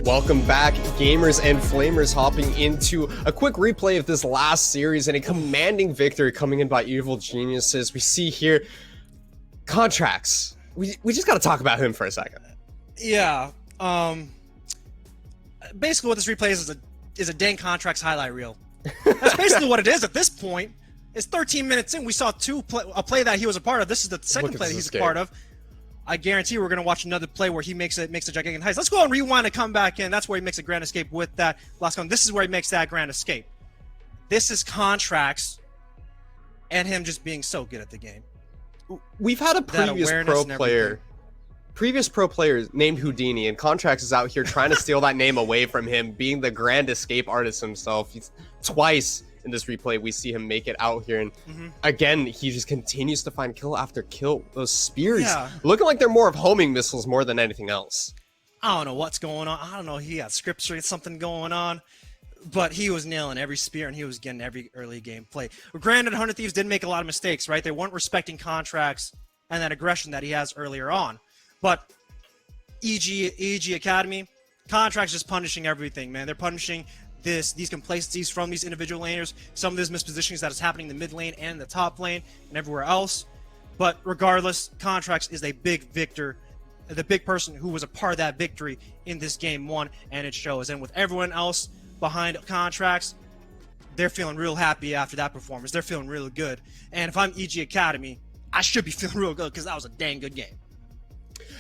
Welcome back, gamers and flamers, hopping into a quick replay of this last series and a commanding victory coming in by Evil Geniuses. We see here Contracts. We just got to talk about him for a second. Yeah. Basically, what this replay is a dang Contracts highlight reel. That's basically what it is at this point. It's 13 minutes in. We saw a play that he was a part of. This is the second play that he's a part of. I guarantee we're going to watch another play where he makes a gigantic heist. Let's go and rewind and come back in. That's where he makes a grand escape with that last one. This is where he makes that grand escape. This is Contracts and him just being so good at the game. We've had a previous pro player named Houdini, and Contracts is out here trying to steal that name away from him, being the grand escape artist himself. He's twice in this replay we see him make it out here, and again he just continues to find kill after kill. Those spears looking like they're more of homing missiles more than anything else. I don't know what's going on. I don't know, he got scripture, something going on, but he was nailing every spear and he was getting every early game play. Granted, 100 Thieves did make a lot of mistakes, right? They weren't respecting Contracts and that aggression that he has earlier on. But EG Academy, Contracts just punishing everything, man. They're punishing these complacencies from these individual laners, some of these mispositionings that is happening in the mid lane and the top lane and everywhere else. But regardless, Contracts is a big victor, the big person who was a part of that victory in this game one, and it shows. And with everyone else behind Contracts, they're feeling real happy after that performance. They're feeling really good. And if I'm EG Academy, I should be feeling real good because that was a dang good game.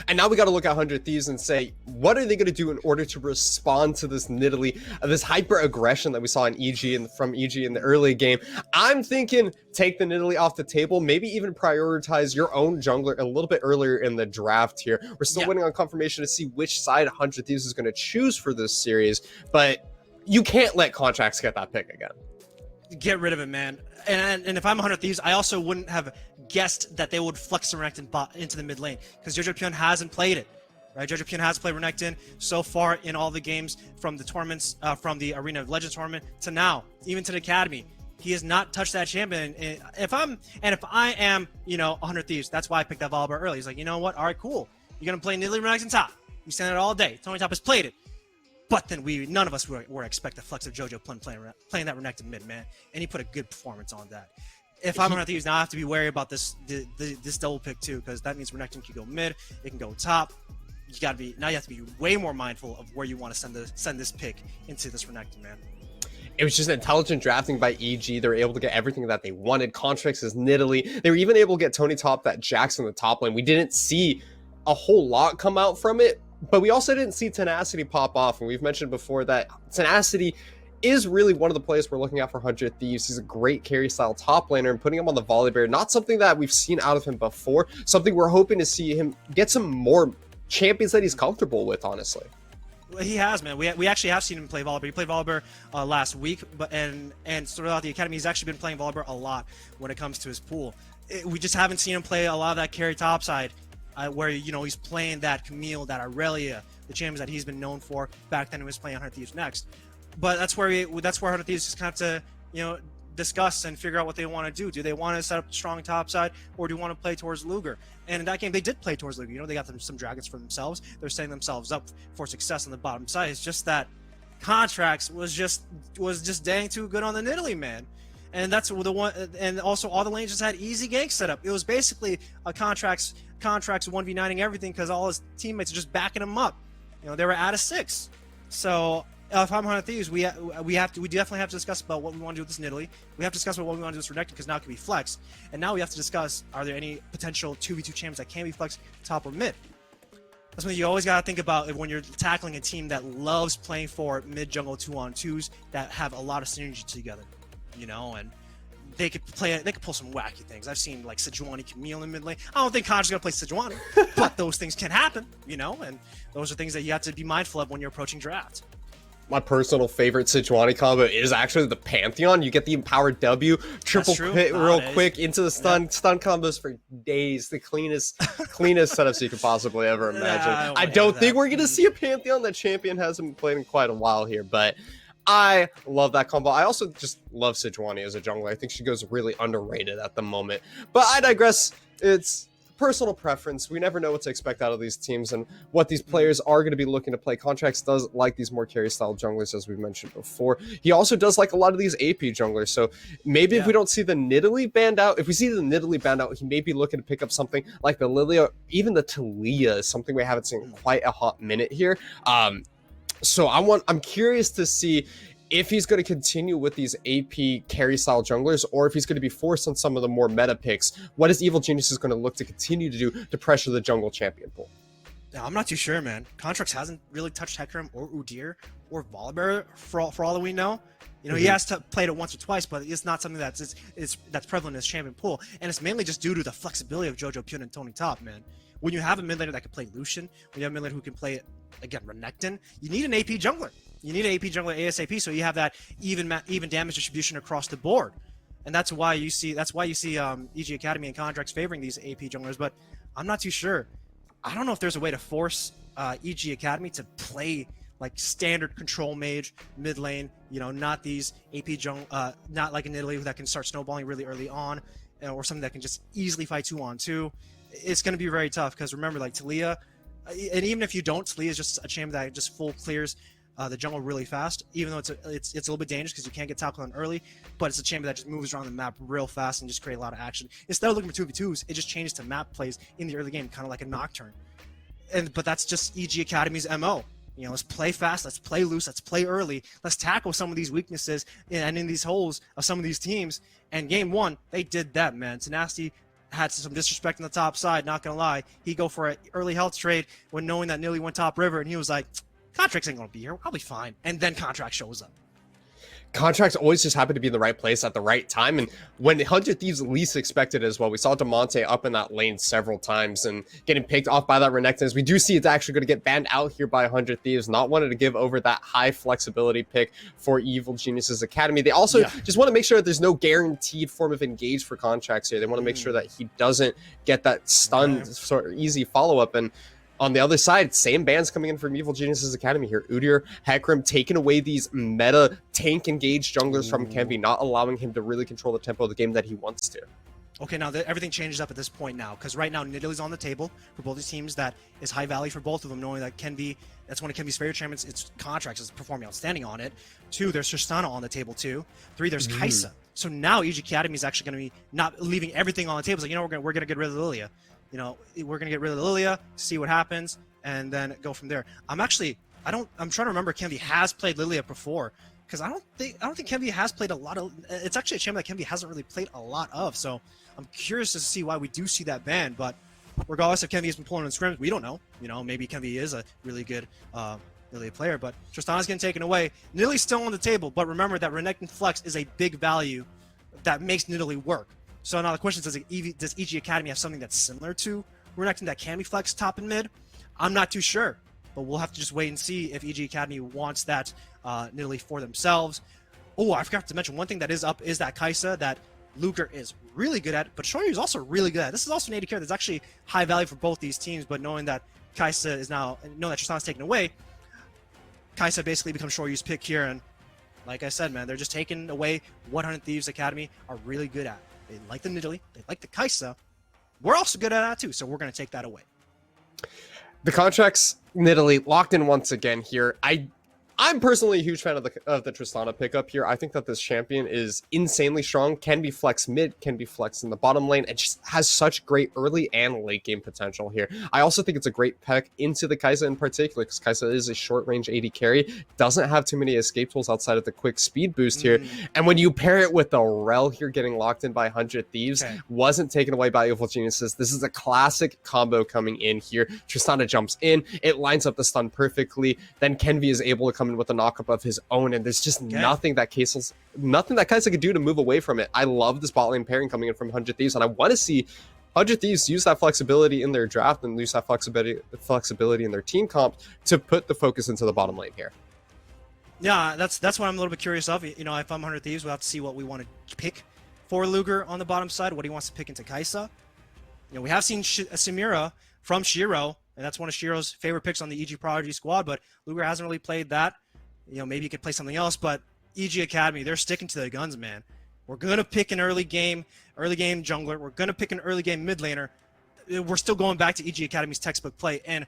And now we got to look at 100 Thieves and say, what are they going to do in order to respond to this Nidalee, this hyper aggression that we saw in from EG in the early game? I'm thinking take the Nidalee off the table, maybe even prioritize your own jungler a little bit earlier in the draft here. We're still waiting on confirmation to see which side 100 Thieves is going to choose for this series, but you can't let Contracts get that pick again. Get rid of it, man. And if I'm 100 Thieves, I also wouldn't have guessed that they would flex Renekton into the mid lane because Jojo Pion hasn't played it, right? Jojo Pion has played Renekton so far in all the games from the tournaments, from the Arena of Legends tournament to now, even to the Academy. He has not touched that champion. If I am, 100 Thieves, that's why I picked that Volibear early. He's like, you know what? All right, cool. You're gonna play Nidalee Renekton top. You stand it all day. Tony Top has played it. But then none of us were expect the flex of Jojo playing that Renekton mid, man. And he put a good performance on that. If I'm 100 Thieves, now I have to be wary about this double pick too, because that means Renekton can go mid, it can go top. You have to be way more mindful of where you want to send this pick into this Renekton, man. It was just intelligent drafting by EG. They were able to get everything that they wanted. Contracts is Nidalee. They were even able to get Tony Top, that Jax in the top lane. We didn't see a whole lot come out from it, but we also didn't see Tenacity pop off, and we've mentioned before that Tenacity is really one of the players we're looking at for 100 Thieves. He's a great carry style top laner, and putting him on the Volibear, not something that we've seen out of him before, something we're hoping to see him get some more champions that he's comfortable with, honestly. He has, man. We actually have seen him play Volibear. He played Volibear last week, and throughout the Academy, he's actually been playing Volibear a lot when it comes to his pool. We just haven't seen him play a lot of that carry topside. Where he's playing that Camille, that Aurelia, the champions that he's been known for back then. He was playing 100 Thieves next, but that's where 100 Thieves just have to discuss and figure out what they want to do. Do they want to set up a strong top side, or do you want to play towards Luger? And in that game, they did play towards Luger. They got some dragons for themselves. They're setting themselves up for success on the bottom side. It's just that Contracts was just dang too good on the Nidalee, man. And that's the one. And also, all the lanes just had easy gank set up. It was basically a Contracts 1v9ing everything because all his teammates are just backing him up. They were out of 6. So if I'm 100 Thieves, we definitely have to discuss about what we want to do with this Nidalee. We have to discuss about what we want to do with this Renekton because now it can be flexed. And now we have to discuss, are there any potential 2v2 champions that can be flexed top or mid? That's something you always got to think about when you're tackling a team that loves playing for mid jungle 2-on-2s that have a lot of synergy together. And they could pull some wacky things. I've seen like Sejuani Camille in mid lane. I don't think Connor's gonna play Sejuani, but those things can happen, and those are things that you have to be mindful of when you're approaching draft. My personal favorite Sejuani combo is actually the Pantheon. You get the empowered W, triple hit real quick into the stun combos for days. The cleanest setups you could possibly ever imagine. I don't think we're gonna see a Pantheon. That champion hasn't played in quite a while here, but I love that combo. I also just love Sejuani as a jungler. I think she goes really underrated at the moment. But I digress. It's personal preference. We never know what to expect out of these teams and what these players are going to be looking to play. Contracts does like these more carry style junglers, as we mentioned before. He also does like a lot of these AP junglers. So maybe if we don't see the Nidalee banned out, if we see the Nidalee banned out, he may be looking to pick up something like the Lilia, even the Talia is something we haven't seen in quite a hot minute here. So I'm curious to see if he's going to continue with these AP carry style junglers, or if he's going to be forced on some of the more meta picks. What is Evil Geniuses going to look to continue to do to pressure the jungle champion pool? Yeah, I'm not too sure, man. Contracts hasn't really touched Hecarim or Udyr or Volibear for all that we know. You know, he has played it once or twice, but it's not something that's prevalent in his champion pool, and it's mainly just due to the flexibility of Jojo Pyun and Tony Top, man. When you have a mid laner that can play Lucian, when you have a mid laner who can play, again, Renekton, you need an AP jungler. You need an AP jungler ASAP, so you have that even damage distribution across the board, and that's why you see EG Academy and Contracts favoring these AP junglers. But I'm not too sure. I don't know if there's a way to force EG Academy to play like standard control mage mid lane. You know, not these AP not like an Nidalee that can start snowballing really early on, or something that can just easily fight 2-on-2. It's going to be very tough because remember, like Talia, and even if you don't, Talia is just a champion that just full clears the jungle really fast, even though it's a little bit dangerous because you can't get tackled on early, but it's a champion that just moves around the map real fast and just create a lot of action. Instead of looking for 2v2s, it just changes to map plays in the early game, kind of like a Nocturne. But that's just EG Academy's MO. You know, let's play fast, let's play loose, let's play early, let's tackle some of these weaknesses and in these holes of some of these teams. And game one, they did that, man. Tenacity had some disrespect on the top side, not gonna lie. He go for an early health trade when knowing that Nilly went top river, and he was like, Contracts ain't gonna be here, I'll be fine. And then Contract shows up. Contracts always just happen to be in the right place at the right time, and when 100 Thieves least expected as well. We saw Demonte up in that lane several times and getting picked off by that Renekton. We do see it's actually going to get banned out here by 100 Thieves, not wanting to give over that high flexibility pick for Evil Geniuses Academy. They also just want to make sure that there's no guaranteed form of engage for Contracts here. They want to make sure that he doesn't get that stunned sort of easy follow-up. And on the other side, same bans coming in from Evil Geniuses Academy here. Udyr, Hecarim taking away these meta tank engaged junglers from Kenvi, not allowing him to really control the tempo of the game that he wants to. Okay, now everything changes up at this point now, because right now Nidalee's on the table for both these teams. That is high value for both of them, knowing that Kenvi, that's one of Kenvi's favorite champions. Its Contracts is performing outstanding on it. 2, there's Tristana on the table too. 3, there's Kai'Sa. So now EG Academy is actually going to be not leaving everything on the table. It's like, you know, we're gonna get rid of Lilia. You know, we're gonna get rid of Lilia, see what happens, and then go from there. I'm trying to remember Kenvi has played Lilia before, because I don't think Kenvi has played a lot of. It's actually a champion that Kenvi hasn't really played a lot of. So I'm curious to see why we do see that ban. But regardless if Kenvi has been pulling in scrims, we don't know. You know, maybe Kenvi is a really good Lilia player, but Tristana's getting taken away. Nidalee's still on the table, but remember that Renekton Flex is a big value that makes Nidalee work. So now the question is, does EG Academy have something that's similar to Renekton that can be flex top and mid? I'm not too sure, but we'll have to just wait and see if EG Academy wants that Nidalee for themselves. Oh, I forgot to mention one thing that is up is that Kai'Sa that Luger is really good at, but Shoryu is also really good at. This is also an AD carry that's actually high value for both these teams, but knowing that Kai'Sa is now, knowing that Tristana's taken away, Kai'Sa basically becomes Shoryu's pick here, and like I said, man, they're just taking away what 100 Thieves Academy are really good at. They like the Nidalee, they like the Kai'Sa. We're also good at that too, so we're going to take that away. The Contracts Nidalee locked in once again here. I'm personally a huge fan of the Tristana pickup here. I think that this champion is insanely strong, can be flexed mid, can be flexed in the bottom lane, and just has such great early and late game potential here. I also think it's a great pick into the Kai'Sa in particular, because Kai'Sa is a short range AD carry, doesn't have too many escape tools outside of the quick speed boost here. And when you pair it with the Rel here getting locked in by 100 Thieves, wasn't taken away by Evil Geniuses. This is a classic combo coming in here. Tristana jumps in, it lines up the stun perfectly, then Kenvi is able to come in with a knockup of his own, and there's just nothing that Kai'Sa could do to move away from it. I love this bot lane pairing coming in from 100 Thieves, and I want to see 100 Thieves use that flexibility in their draft and use that flexibility in their team comp to put the focus into the bottom lane here. Yeah, that's what I'm a little bit curious of. You know, if I'm 100 Thieves, we'll have to see what we want to pick for Luger on the bottom side, what he wants to pick into Kai'Sa. You know, we have seen Samira from Shiro, and that's one of Shiro's favorite picks on the EG Prodigy squad, but Luger hasn't really played that. You know, maybe you could play something else, but EG Academy, they're sticking to their guns, man. We're going to pick an early game jungler. We're going to pick an early game mid laner. we're still going back to EG Academy's textbook play, and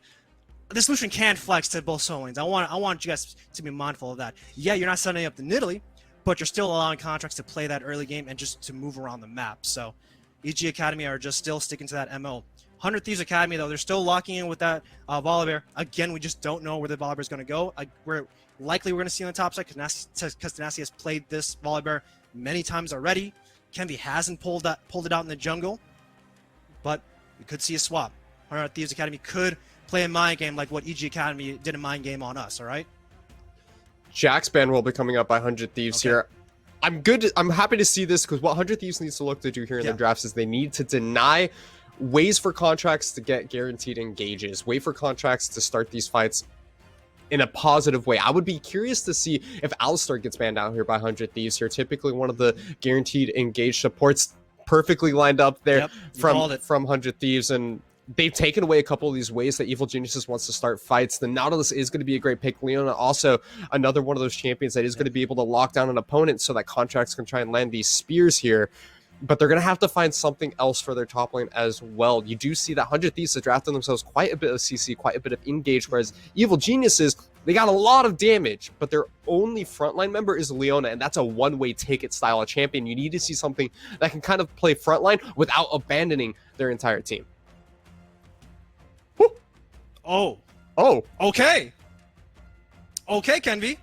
this solution can flex to both solo lanes. I want you guys to be mindful of that. Yeah, you're not setting up the Nidalee, but you're still allowing contracts to play that early game and just to move around the map. So EG Academy are just still sticking to that MO. 100 Thieves Academy, though, they're still locking in with that Volibear. Again, we just don't know where the Volibear is going to go. We're going to see on the top side because Tenacity has played this Volibear many times already. Kenvi hasn't pulled it out in the jungle, but we could see a swap. 100 Thieves Academy could play a mind game like what EG Academy did a mind game on us, all right? Jack's ban will be coming up by 100 Thieves here. I'm happy to see this because what 100 Thieves needs to look to do here in the drafts is they need to deny ways for contracts to get guaranteed engages, wait for contracts to start these fights in a positive way. I would be curious to see if Alistar gets banned out here by 100 Thieves here. Typically one of the guaranteed engage supports, perfectly lined up there from 100 Thieves, and they've taken away a couple of these ways that Evil Geniuses wants to start fights. The Nautilus is going to be a great pick. Leona also another one of those champions that is going to be able to lock down an opponent so that contracts can try and land these spears here. But they're going to have to find something else for their top lane as well. You do see that 100 Thieves have drafted themselves quite a bit of CC, quite a bit of engage, whereas Evil Geniuses, they got a lot of damage, but their only frontline member is Leona, and that's a one-way ticket style of champion. You need to see something that can kind of play frontline without abandoning their entire team. Woo. Oh. Okay, Kenvi.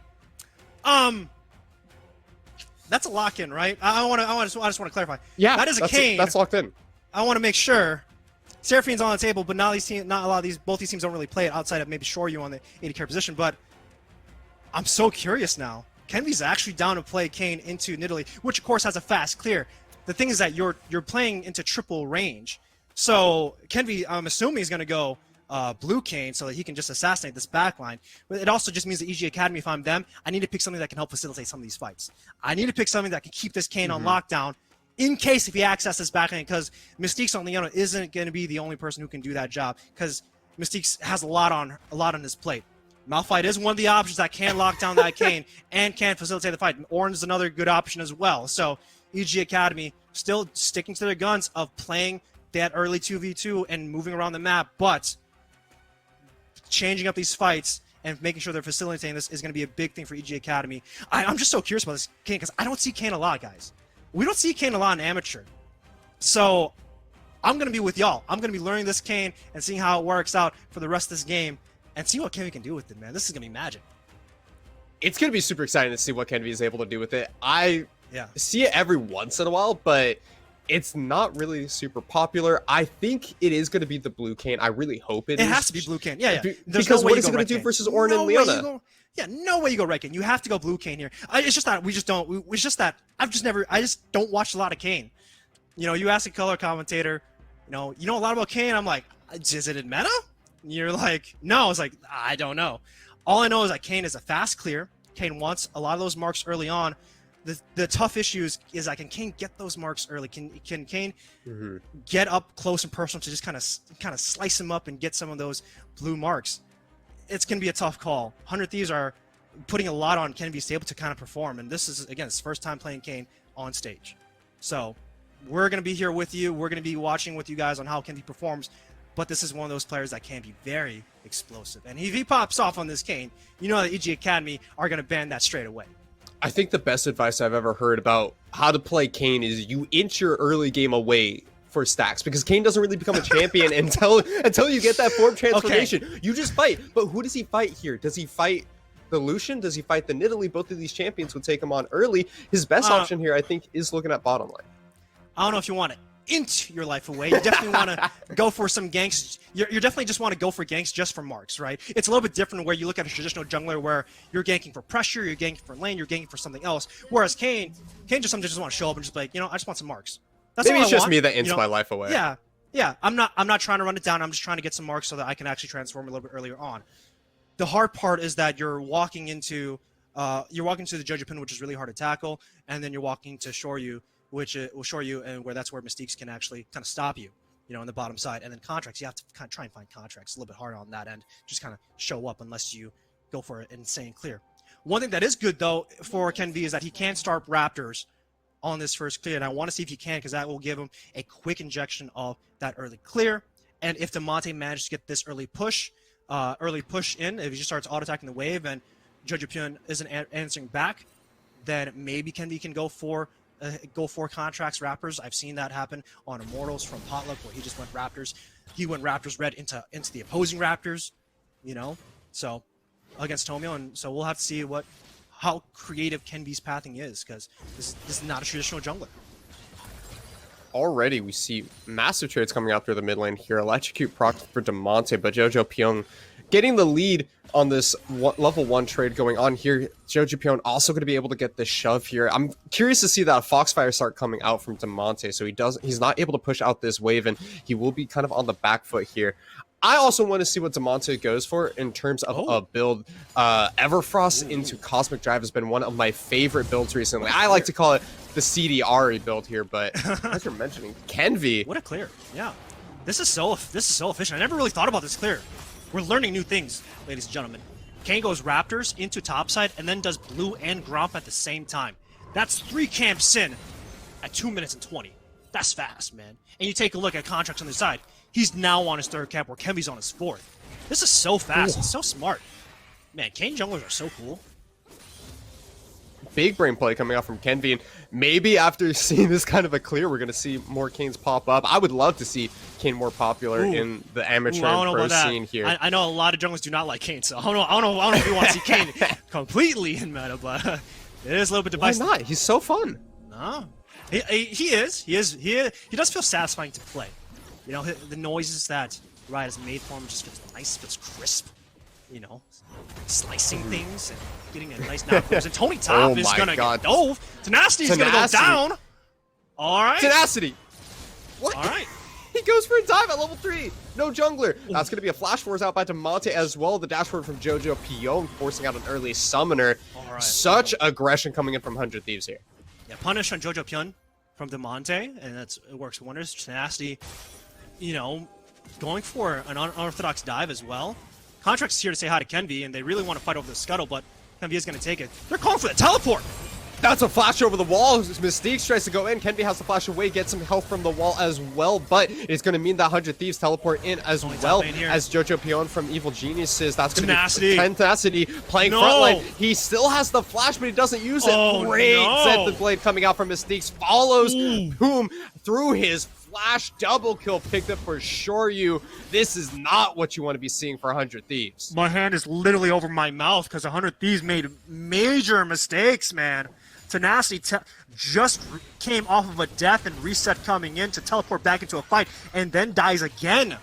That's a lock-in, right? I just want to clarify. Yeah, that is a Kayn. That's locked in. I want to make sure. Seraphine's on the table, but not a lot of these. Both these teams don't really play it outside of maybe Shoryu on the AD carry position. But I'm so curious now. Kenvi's actually down to play Kayn into Nidalee, which of course has a fast clear. The thing is that you're playing into triple range, so Kenvi, I'm assuming, is going to go blue Kayn so that he can just assassinate this backline. But it also just means that EG Academy, if I'm them, I need to pick something that can help facilitate some of these fights. I need to pick something that can keep this Kayn on lockdown in case if he accesses backline, because Mystique's on Leona isn't going to be the only person who can do that job, because Mystique has a lot on his plate. Malphite is one of the options that can lock down that Kayn and can facilitate the fight. Orange is another good option as well. So EG Academy still sticking to their guns of playing that early 2v2 and moving around the map, but changing up these fights and making sure they're facilitating this is going to be a big thing for EG Academy. I'm just so curious about this Kayn because I don't see Kayn a lot, guys. We don't see Kayn a lot in Amateur. So I'm going to be with y'all. I'm going to be learning this Kayn and seeing how it works out for the rest of this game and see what Kenvi can do with it, man. This is going to be magic. It's going to be super exciting to see what Kenvi is able to do with it. I see it every once in a while, but it's not really super popular. I think it is going to be the blue Kayn. I really hope it is. It has to be blue Kayn. Yeah. Because what is it going to do versus Ornn and Leona? No way you go red Kayn. You have to go blue Kayn here. It's just that we just don't. It's just that I just don't watch a lot of Kayn. You know, you ask a color commentator, you know a lot about Kayn. I'm like, is it in meta? And you're like, no. It's like, I don't know. All I know is that Kayn is a fast clear. Kayn wants a lot of those marks early on. The tough issue is that can Kayn get those marks early? Can Kayn get up close and personal to just kind of slice him up and get some of those blue marks? It's going to be a tough call. 100 Thieves are putting a lot on Kenvi to be able to kind of perform, and this is, again, his first time playing Kayn on stage. So we're going to be here with you. We're going to be watching with you guys on how Kenvi performs, but this is one of those players that can be very explosive. And if he pops off on this Kayn, you know that EG Academy are going to ban that straight away. I think the best advice I've ever heard about how to play Kayn is you inch your early game away for stacks, because Kayn doesn't really become a champion until you get that form transformation. Okay. You just fight. But who does he fight here? Does he fight the Lucian? Does he fight the Nidalee? Both of these champions would take him on early. His best option here, I think, is looking at bottom lane. I don't know if you want to int your life away. You definitely want to go for some ganks. You definitely just want to go for ganks just for marks, right? It's a little bit different where you look at a traditional jungler where you're ganking for pressure, you're ganking for lane, you're ganking for something else. Whereas Kayn just sometimes just want to show up and just be like, I just want some marks. That's Maybe all it's I just want. me that ints my life away. Yeah. I'm not trying to run it down. I'm just trying to get some marks so that I can actually transform a little bit earlier on. The hard part is that you're walking into the Jojo Pin, which is really hard to tackle, and then you're walking to Shoryu, which will show you, and that's where Mystiques can actually kind of stop you, on the bottom side. And then contracts, you have to kind of try and find contracts. A little bit harder on that end. Just kind of show up unless you go for it insane clear. One thing that is good, though, for Kenvi is that he can start Raptors on this first clear, and I want to see if he can, because that will give him a quick injection of that early clear, And if DeMonte manages to get this early push in, if he just starts auto-attacking the wave and Jojo Pyun isn't answering back, then maybe Kenvi can go for contracts Raptors. I've seen that happen on Immortals from Potluck, where he just went Raptors. He went Raptors red into the opposing Raptors, you know. So against Tomio, and so we'll have to see how creative Kenvi's pathing is, because this is not a traditional jungler. Already we see massive trades coming out through the mid lane here. Electrocute proc for DeMonte, but Jojo Pyong getting the lead on this level 1 trade going on here. Jojo Pyong also going to be able to get this shove here. I'm curious to see that Foxfire start coming out from DeMonte, so he's not able to push out this wave, and he will be kind of on the back foot here. I also want to see what DeMonte goes for in terms of a build. Everfrost into Cosmic Drive has been one of my favorite builds recently. I like to call it the CDR build here, but as you're mentioning, Kenvi. What a clear. Yeah. This is so efficient. I never really thought about this clear. We're learning new things, ladies and gentlemen. Kane goes Raptors into topside and then does blue and Gromp at the same time. That's 3 camps in at 2 minutes and 20. That's fast, man. And you take a look at contracts on the side. He's now on his 3rd camp, where Kenvi's on his 4th. This is so fast and so smart. Man, Kane junglers are so cool. Big brain play coming out from Kenvi, and maybe after seeing this kind of a clear, we're going to see more Kanes pop up. I would love to see Kane more popular in the amateur and pro scene here. I know a lot of junglers do not like Kane, so I don't know if we want to see Kane completely in meta, but it is a little bit divisive. Why not? He's so fun. No, he does feel satisfying to play. You know, the noises that Riot has made for him just feels nice, feels crisp. You know, slicing things and getting a nice knock. And Tony Top is gonna get dove. Tenacity's gonna go down. All right. Tenacity. What? All right. He goes for a dive at level 3. No jungler. That's gonna be a flash force out by DeMonte as well. The dashboard from Jojo Pyong forcing out an early summoner. All right. Such aggression coming in from 100 Thieves here. Yeah, punish on Jojo Pyong from DeMonte, and it works wonders. Tenacity, you know, going for an unorthodox dive as well. Contract's here to say hi to Kenvi, and they really want to fight over the scuttle, but Kenvi is going to take it. They're calling for the teleport! That's a flash over the wall. Mystique tries to go in. Kenvi has to flash away, get some health from the wall as well, but it's going to mean that 100 Thieves teleport in as well as Jojo Pyong from Evil Geniuses. That's going to be Tenacity playing frontline. He still has the flash, but he doesn't use it. Great Zenith Blade coming out from Mystique. Follows Boom through his flash double kill picked up for Shoryu. This is not what you want to be seeing for 100 Thieves. My hand is literally over my mouth because 100 Thieves made major mistakes, man. Tenacity just came off of a death and reset coming in to teleport back into a fight and then dies again.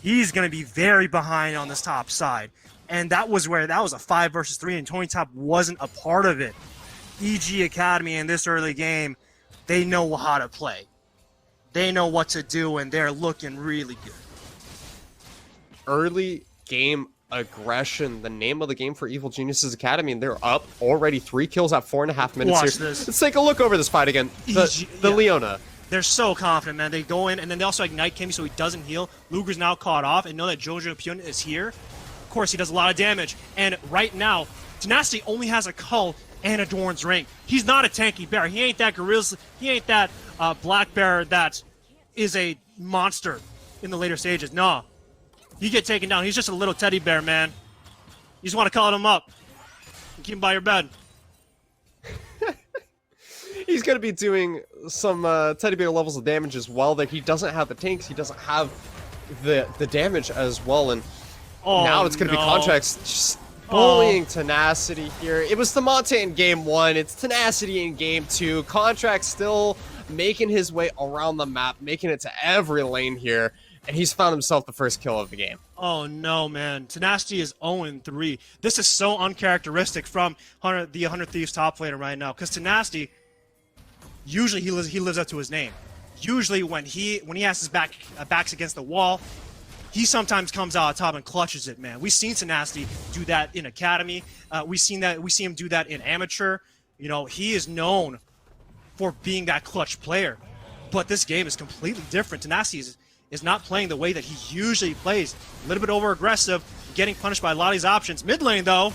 He's going to be very behind on this top side. And that was a 5 versus 3 and Tony Top wasn't a part of it. EG Academy in this early game, they know how to play. They know what to do, and they're looking really good. Early game aggression, the name of the game for Evil Geniuses Academy, and they're up already 3 kills at 4.5 minutes Watch here. this. Let's take a look over this fight again. The Leona. They're so confident, man. They go in, and then they also ignite Kenvi so he doesn't heal. Luger's now caught off, and know that Jojo Pyong is here. Of course, he does a lot of damage, and right now, Tenacity only has a Cull and a Doran's Ring. He's not a tanky bear. He ain't that Gorilla. He ain't that black bear that is a monster in the later stages. Nah. You get taken down. He's just a little teddy bear, man. You just want to call him up. Keep him by your bed. He's going to be doing some teddy bear levels of damage as well. That he doesn't have the tanks. He doesn't have the damage as well. And now it's going to be Contracts just bullying Tenacity here. It was DeMonte in game 1. It's Tenacity in game 2. Contract still making his way around the map, making it to every lane here. And he's found himself the first kill of the game. Oh, no, man. Tenacity is 0-3. This is so uncharacteristic from the 100 Thieves top laner right now. Because Tenacity, usually he lives up to his name. Usually when he has his backs against the wall, he sometimes comes out on top and clutches it, man. We've seen Tenacity do that in Academy. We see him do that in Amateur. You know, he is known for being that clutch player. But this game is completely different. Tenacity is not playing the way that he usually plays. A little bit over-aggressive, getting punished by a lot of these options. Mid lane, though.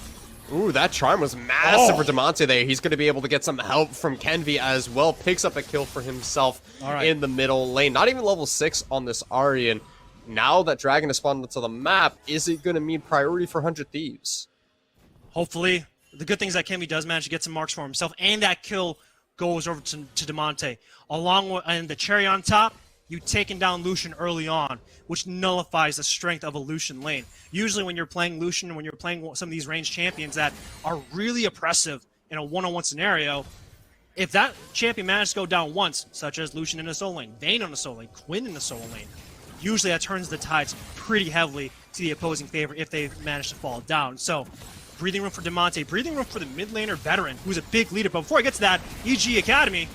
Ooh, that charm was massive for DeMonte there. He's going to be able to get some help from Kenvi as well. Picks up a kill for himself in the middle lane. Not even level 6 on this Aryan. now that Dragon has spawned onto the map, is it going to mean priority for 100 Thieves? Hopefully. The good thing is that Kenvi does manage to get some marks for himself, and that kill goes over to Demonte. Along with, and the cherry on top, you taking down Lucian early on, which nullifies the strength of a Lucian lane. Usually when you're playing Lucian, when you're playing some of these ranged champions that are really oppressive in a one-on-one scenario, if that champion manages to go down once, such as Lucian in a solo lane, Vayne on a solo lane, Quinn in a solo lane, usually that turns the tides pretty heavily to the opposing favor if they manage to fall down. So, breathing room for Demonte, breathing room for the mid laner Veteran, who's a big leader. But before I get to that, EG Academy.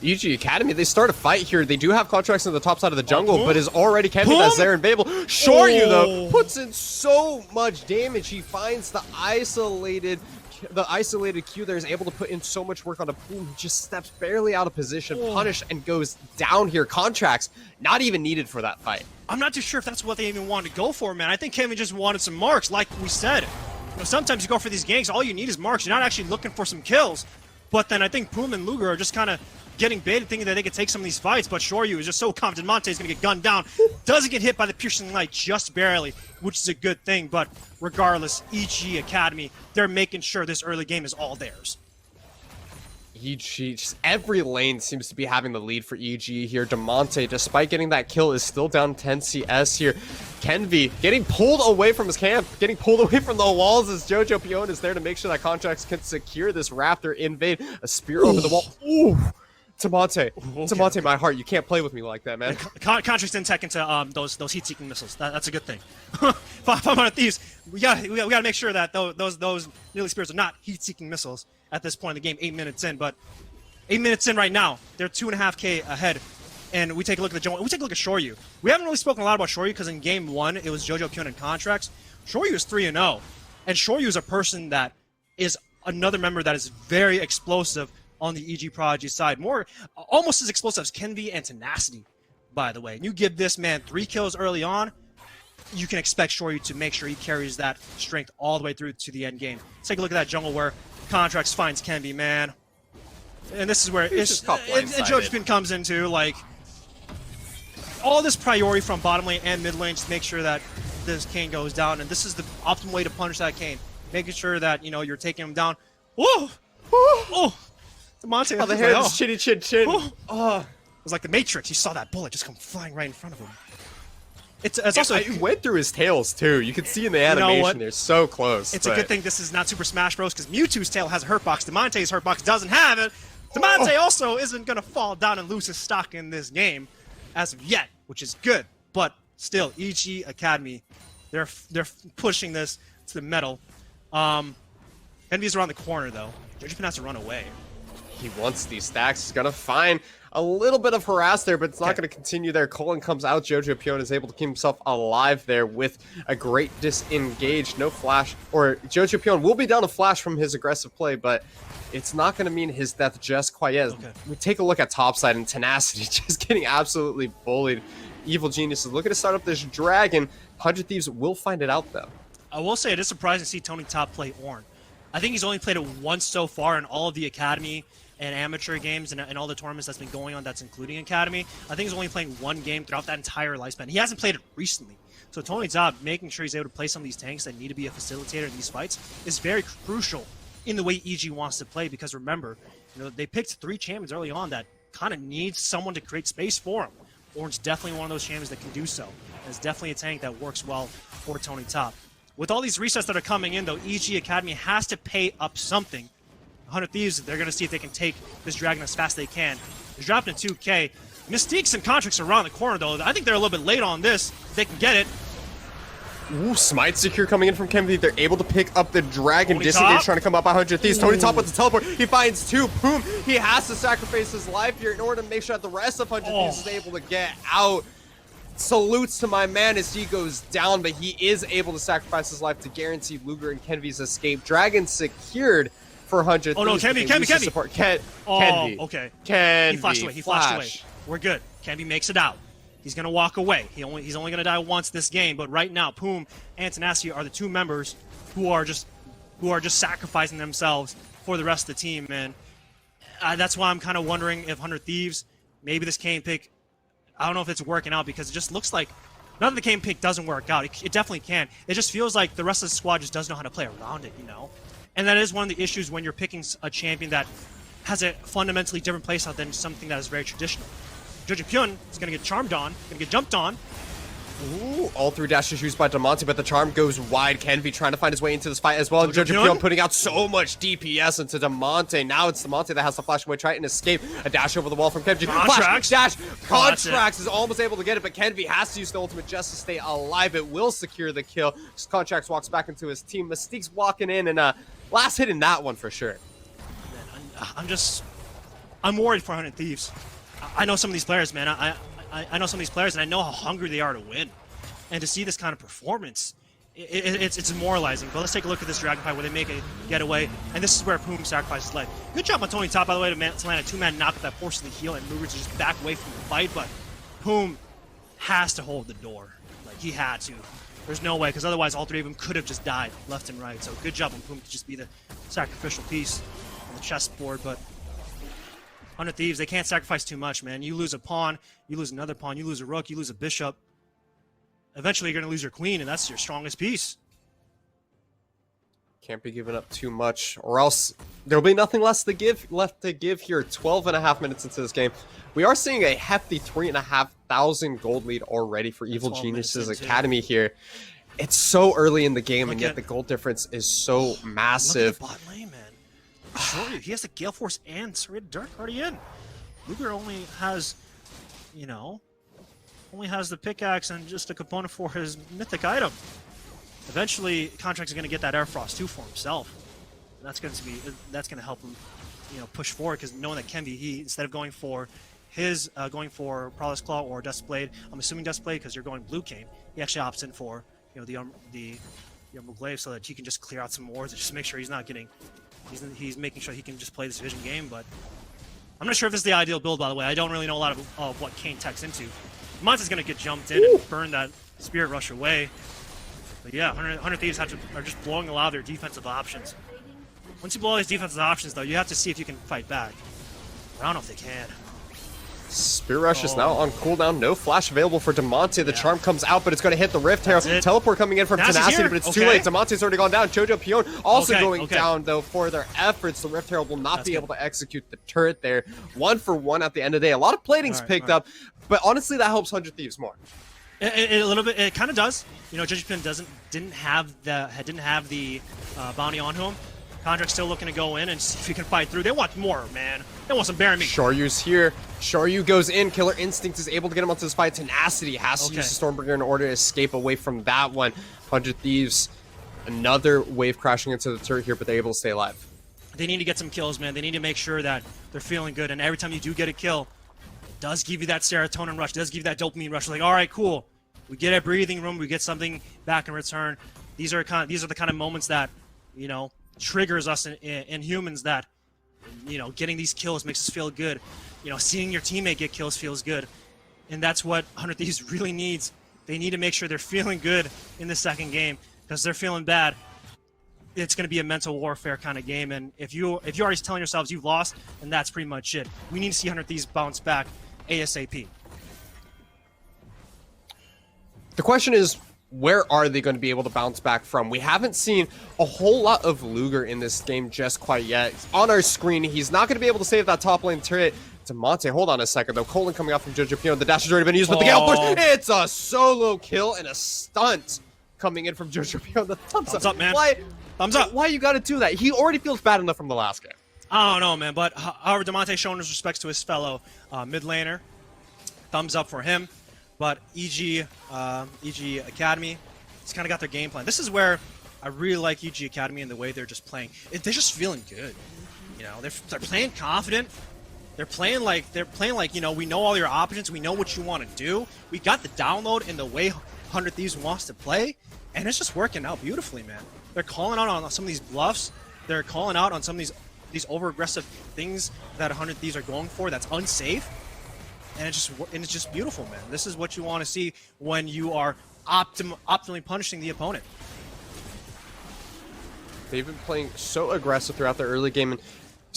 EG Academy, they start a fight here. They do have contracts on the top side of the jungle, but is already camping as Zaren Babel. Shoryu, though, puts in so much damage. He finds the isolated Q there, is able to put in so much work on a Boom. He just steps barely out of position, punished, and goes down here. Contracts not even needed for that fight. I'm not too sure if that's what they even wanted to go for, man. I think Kevin just wanted some marks, like we said. You know, sometimes you go for these ganks, all you need is marks. You're not actually looking for some kills. But then I think Boom and Luger are just kind of getting baited, thinking that they could take some of these fights, but Shoryu is just so confident Monte is going to get gunned down. Doesn't get hit by the piercing light just barely, which is a good thing, but regardless, EG Academy, they're making sure this early game is all theirs. EG, every lane seems to be having the lead for EG here. Demonte, despite getting that kill, is still down 10 CS here. Kenvi getting pulled away from his camp, getting pulled away from the walls as Jojo Pion is there to make sure that Contracts can secure this Raptor invade. A spear over the wall. Ooh! Demonte, my heart, you can't play with me like that, man. Contracts didn't tech into those heat-seeking missiles. That's a good thing. 500 Thieves, we gotta make sure that those nearly spears are not heat-seeking missiles at this point in the game. 8 minutes in, but 8 minutes in right now, they're 2.5K ahead. And we take a look at the jungle. We take a look at Shoryu. We haven't really spoken a lot about Shoryu because in game 1 it was Jojo Pion and Contracts. Shoryu is 3-0, and Shoryu is a person that is another member that is very explosive on the EG Prodigy side. Almost as explosive as Kenvi and Tenacity, by the way. And you give this man 3 kills early on, you can expect Shoryu to make sure he carries that strength all the way through to the end game. Let's take a look at that jungle where Contracts finds Kenvi, man. And this is where Jojo Pion comes into, like, all this priority from bottom lane and mid lane to make sure that this Kane goes down. And this is the optimal way to punish that Kane. Making sure that, you know, you're taking him doon. Whoa! Oh! Demonte, the hair is chinny chin chin. Oh. It was like the Matrix. You saw that bullet just come flying right in front of him. It's also it went through his tails too. You can see in the animation they're so close. It's a good thing this is not Super Smash Bros. Because Mewtwo's tail has a hurt box. Demonte's hurt box doesn't have it. Demonte also isn't gonna fall down and lose his stock in this game as of yet, which is good. But still, EG Academy, they're pushing this to the metal. Envy's around the corner though. Jojo Pion has to run away. He wants these stacks. He's gonna find a little bit of harass there, but it's not gonna continue there. Colin comes out. Jojo Pion is able to keep himself alive there with a great disengage. No flash, or Jojo Pion will be down a flash from his aggressive play, but it's not gonna mean his death just quite yet. We take a look at topside and Tenacity just getting absolutely bullied. Evil Geniuses looking to start up this dragon. 100 Thieves will find it out though. I will say it is surprising to see Tony Top play Ornn. I think he's only played it once so far in all of the Academy and amateur games and all the tournaments that's been going on that's including Academy. I think he's only playing 1 game throughout that entire lifespan. He hasn't played it recently. So Tony Top making sure he's able to play some of these tanks that need to be a facilitator in these fights is very crucial in the way EG wants to play, because remember, you know, they picked 3 champions early on that kind of needs someone to create space for him. Ornn's definitely one of those champions that can do so. And it's definitely a tank that works well for Tony Top. With all these resets that are coming in, though, EG Academy has to pay up something. 100 Thieves, they're going to see if they can take this dragon as fast as they can. They're dropping to 2K. Mystiques and Contracts are around the corner, though. I think they're a little bit late on this. If they can get it. Ooh, Smite Secure coming in from Kenvi. They're able to pick up the dragon. Disengage trying to come up by 100 Thieves. Tony Top with the teleport. He finds 2. Boom. He has to sacrifice his life here in order to make sure that the rest of 100 Thieves is able to get out. Salutes to my man as he goes down, but he is able to sacrifice his life to guarantee Luger and Kenvi's escape. Dragon secured for 100 Thieves. Oh no, Kenvi. Kenvi. Okay. Kenvi. He flashed away. He flashed away. We're good. Kenvi makes it out. He's gonna walk away. He's only gonna die once this game, but right now, Poom and Tenacity are the 2 members who are just sacrificing themselves for the rest of the team, man. That's why I'm kind of wondering if 100 Thieves, maybe this Kane pick, I don't know if it's working out, because it just looks like Not that the game pick doesn't work out. It definitely can. It just feels like the rest of the squad just doesn't know how to play around it, you know? And that is one of the issues when you're picking a champion that has a fundamentally different playstyle than something that is very traditional. Jojo Pyun is going to get charmed on, going to get jumped on. Ooh, all 3 dashes used by Damonte, but the charm goes wide. Kenvi trying to find his way into this fight as well. Jojo Pyun putting out so much DPS into Damonte. Now it's Damonte that has to flash away, try and escape. A dash over the wall from Kenvi. Flash, dash. Contracts is almost able to get it, but Kenvi has to use the ultimate just to stay alive. It will secure the kill. Contracts walks back into his team. Mystique's walking in, and last hit in that one for sure. I'm worried for 100 Thieves. I know some of these players, man. I know some of these players, and I know how hungry they are to win. And to see this kind of performance, it's demoralizing. But let's take a look at this Dragon fight where they make a getaway, and this is where Poom sacrifices life. Good job on Tony Top, by the way, to land a 2-man knock that forces the heal and movers to just back away from the fight. But Poom has to hold the door. Like, he had to. There's no way, because otherwise all 3 of them could have just died left and right. So good job on Poom to just be the sacrificial piece on the chessboard. But 100 Thieves, they can't sacrifice too much, man. You lose a pawn, you lose another pawn, you lose a rook, you lose a bishop. Eventually, you're going to lose your queen, and that's your strongest piece. Can't be giving up too much, or else there'll be nothing less to give here. 12.5 minutes into this game. We are seeing a hefty 3,500 gold lead already for Evil Geniuses Academy here. It's so early in the game, and yet the gold difference is so massive. Look at the bot lane, man. Sure, he has the Gale Force and Serrated Dark already in. Luger only has, you know, the pickaxe and just a component for his mythic item. Eventually, Contract's going to get that Air Frost too for himself. And that's going to help him, you know, push forward, because knowing that Kenvi, he, instead of going for his Prowler's Claw or Dust Blade, I'm assuming Dust Blade because you're going Blue Cane, he actually opts in for, you know, the Umbral Glaive so that he can just clear out some wards and just make sure he's not getting. He's making sure he can just play this Vision game, but I'm not sure if this is the ideal build, by the way. I don't really know a lot of what Kane techs into. Monta's going to get jumped in and burn that Spirit Rush away. But yeah, 100 Thieves are just blowing a lot of their defensive options. Once you blow all these defensive options, though, you have to see if you can fight back. I don't know if they can. Spirit Rush is now on cooldown. No flash available for Damonte. The charm comes out, but it's going to hit the Rift Herald. Teleport coming in from Tenacity, but it's too late. Damonte's already gone down. Jojo Pyun also going down, though, for their efforts. The Rift Herald will not be able to execute the turret there. 1 for 1 at the end of the day. A lot of plating's picked up, but honestly, that helps 100 Thieves more. A little bit. It kind of does. You know, Jojo Pyun didn't have the bounty on him. Contract's still looking to go in and see if he can fight through. They want more, man. They want some Baron meat. Shoryu's here. Shoryu goes in. Killer Instinct is able to get him onto this fight. Tenacity has to use the Stormbringer in order to escape away from that one. 100 Thieves, another wave crashing into the turret here, but they're able to stay alive. They need to get some kills, man. They need to make sure that they're feeling good. And every time you do get a kill, it does give you that serotonin rush. It does give you that dopamine rush. Like, all right, cool. We get a breathing room. We get something back in return. These are the kind of moments that, you know, triggers us in humans, that, you know, getting these kills makes us feel good. You know, seeing your teammate get kills feels good. And that's what 100 Thieves really needs. They need to make sure they're feeling good in the second game, because they're feeling bad. It's going to be a mental warfare kind of game. And if you're already telling yourselves you've lost, then that's pretty much it. We need to see 100 Thieves bounce back ASAP. The question is, where are they going to be able to bounce back from? We haven't seen a whole lot of Luger in this game just quite yet. On our screen, he's not going to be able to save that top lane turret. Damonte, hold on a second, though. Colin coming out from Jojo Pyun. The dash has already been used, but the Gale Force, it's a solo kill and a stunt coming in from Jojo Pyun. The thumbs up, man. Thumbs up. Why you got to do that? He already feels bad enough from the last game. I don't know, man, but however, Damonte showing his respects to his fellow mid laner. Thumbs up for him. But EG Academy, it's kind of got their game plan. This is where I really like EG Academy and the way they're just playing. They're just feeling good. You know, they're playing confident. They're playing like, you know, we know all your options. We know what you want to do. We got the download in the way 100 Thieves wants to play, and it's just working out beautifully, man. They're calling out on some of these bluffs. They're calling out on some of these over-aggressive things that 100 Thieves are going for that's unsafe. And it's just beautiful, man. This is what you want to see when you are optimally punishing the opponent. They've been playing so aggressive throughout the early game, and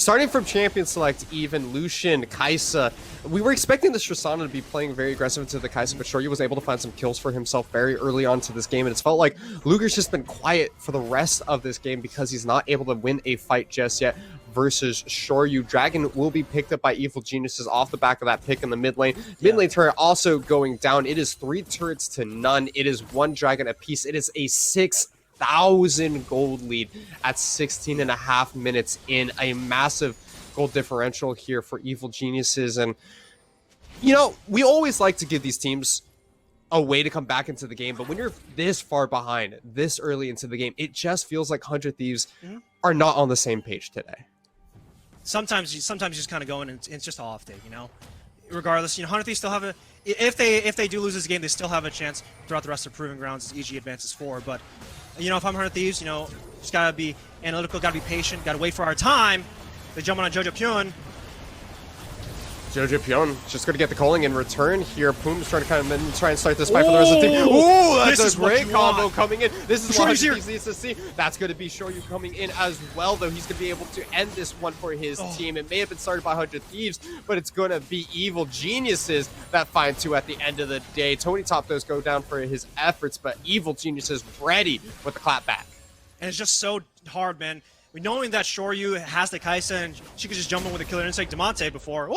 Starting from champion select, even Lucian, Kaisa. We were expecting this Tristana to be playing very aggressive into the Kaisa, but Shoryu was able to find some kills for himself very early on to this game, and it's felt like Luger's just been quiet for the rest of this game because he's not able to win a fight just yet versus Shoryu. Dragon will be picked up by Evil Geniuses off the back of that pick in the mid lane. Mid lane turret also going down. It is 3 turrets to none. It is 1 dragon apiece. It is a 6,000 gold lead at 16 and a half minutes in. A massive gold differential here for Evil Geniuses. And, you know, we always like to give these teams a way to come back into the game, but when you're this far behind, this early into the game, it just feels like 100 Thieves are not on the same page today. Sometimes you just kind of go in and it's just an off day, you know. Regardless, you know, 100 Thieves still have if they do lose this game, they still have a chance throughout the rest of Proving Grounds as EG advances forward. But you know, if I'm 100 Thieves, you know, just gotta be analytical, gotta be patient, gotta wait for our time. They jump on Jojo Pyun. Jojo Pyun just going to get the calling in return here. Poom's trying to kind of try and start this fight for the rest of the team. Ooh, that's a great combo coming in. This is what he needs to see. That's going to be Shoryu coming in as well, though. He's going to be able to end this one for his team. It may have been started by 100 Thieves, but it's going to be Evil Geniuses that find 2 at the end of the day. Tony Top does go down for his efforts, but Evil Geniuses ready with the clap back. And it's just so hard, man. Knowing that Shoryu has the Kaisa and she could just jump in with a killer instinct Damonte before,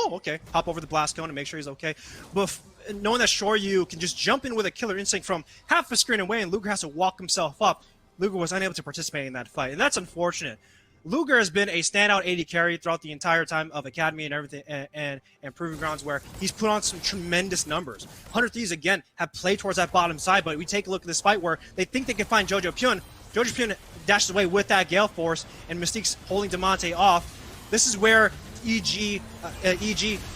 hop over the blast cone and make sure he's okay. But knowing that Shoryu can just jump in with a killer instinct from half a screen away and Luger has to walk himself up, Luger was unable to participate in that fight. And that's unfortunate. Luger has been a standout AD carry throughout the entire time of Academy and everything and Proving Grounds, where he's put on some tremendous numbers. 100 Thieves, again, have played towards that bottom side, but we take a look at this fight where they think they can find Jojo Pyun. Jojo Pyun dashes away with that Gale Force, and Mystique's holding Damonte off. This is where EG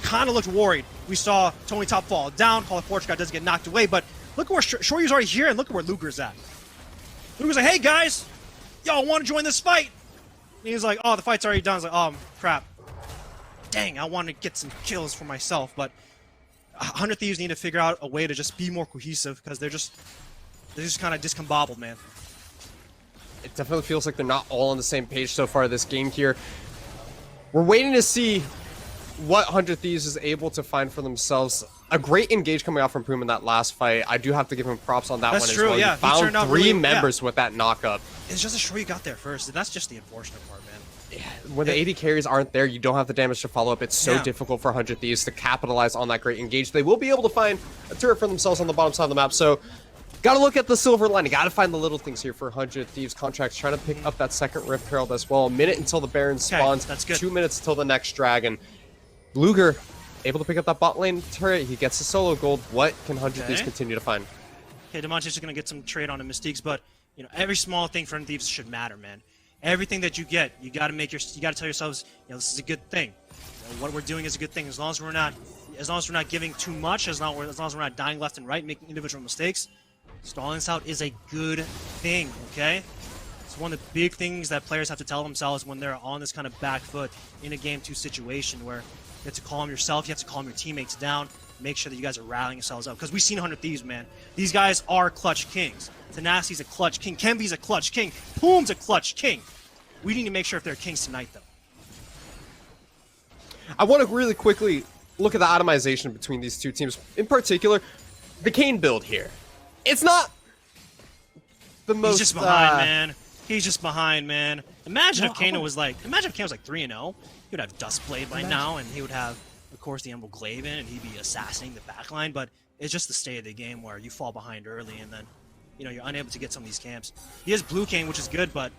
kind of looked worried. We saw Tony Top fall down, Call of Fortune doesn't get knocked away, but look at where Shoryu's already here, and look at where Luger's at. Luger's like, hey guys, y'all want to join this fight? And he's like, oh, the fight's already done. I was like, oh, crap. Dang, I want to get some kills for myself, but 100 Thieves need to figure out a way to just be more cohesive, because they're just kind of discombobbled, man. It definitely feels like they're not all on the same page so far this game here. We're waiting to see what 100 Thieves is able to find for themselves. A great engage coming out from Poom in that last fight. I do have to give him props on that one as well. Yeah. He found 3 members with that knockup. It's just a Shoryu got there first, and that's just the unfortunate part, man. Yeah, when the AD carries aren't there, you don't have the damage to follow up. It's so difficult for 100 Thieves to capitalize on that great engage. They will be able to find a turret for themselves on the bottom side of the map, so gotta look at the silver lining. Gotta find the little things here for 100 Thieves. Contracts trying to pick up that second Rift Herald as well. A minute until the Baron spawns. That's good. 2 minutes until the next Dragon. Luger able to pick up that bot lane turret. He gets the solo gold. What can 100 Thieves continue to find? Okay, Damonte's just gonna get some trade on the Mystiques, but you know, every small thing for 100 Thieves should matter, man. Everything that you get, you gotta tell yourselves, you know, this is a good thing. You know, what we're doing is a good thing. As long as we're not giving too much, as long as we're not dying left and right, making individual mistakes, stalling this out is a good thing, okay? It's one of the big things that players have to tell themselves when they're on this kind of back foot in a Game 2 situation, where you have to calm yourself, you have to calm your teammates down, make sure that you guys are rallying yourselves up. Because we've seen 100 Thieves, man. These guys are clutch kings. Tenacity's a clutch king. Kenby's a clutch king. Poom's a clutch king. We need to make sure if they're kings tonight, though. I want to really quickly look at the atomization between these two teams. In particular, the Kayn build here. It's not the most. He's just behind, man. He's just behind, man. Imagine if Kayn was like 3-0. He would have Dustblade by now, and he would have, of course, the Emerald Glaive in, and he'd be assassinating the backline. But it's just the state of the game where you fall behind early, and then, you know, you're unable to get some of these camps. He has Blue Kayn, which is good, but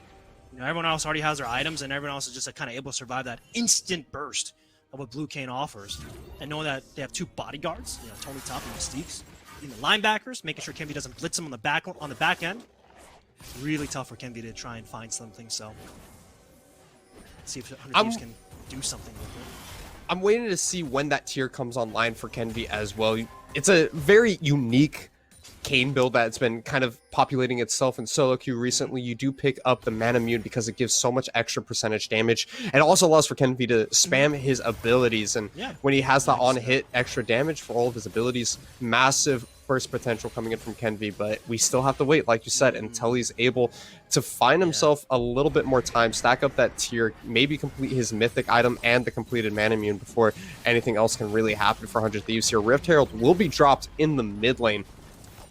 you know, everyone else already has their items, and everyone else is just kind of able to survive that instant burst of what Blue Kayn offers. And knowing that they have 2 bodyguards, you know, Tony Top and Mystiques, even the linebackers, making sure Kenby doesn't blitz him on the back end. Really tough for Kenby to try and find something. So let's see if 100 Thieves can do something with it. I'm waiting to see when that tier comes online for Kenby as well. It's a very unique Kayn build that's been kind of populating itself in solo queue recently. You do pick up the Mana Mune because it gives so much extra percentage damage. And it also allows for Kenby to spam his abilities. And when he has that on-hit extra damage for all of his abilities, massive burst potential coming in from Kenvi, but we still have to wait, like you said, until he's able to find himself a little bit more time, stack up that tier, maybe complete his mythic item and the completed mana immune before anything else can really happen for 100 Thieves here. Rift Herald will be dropped in the mid lane.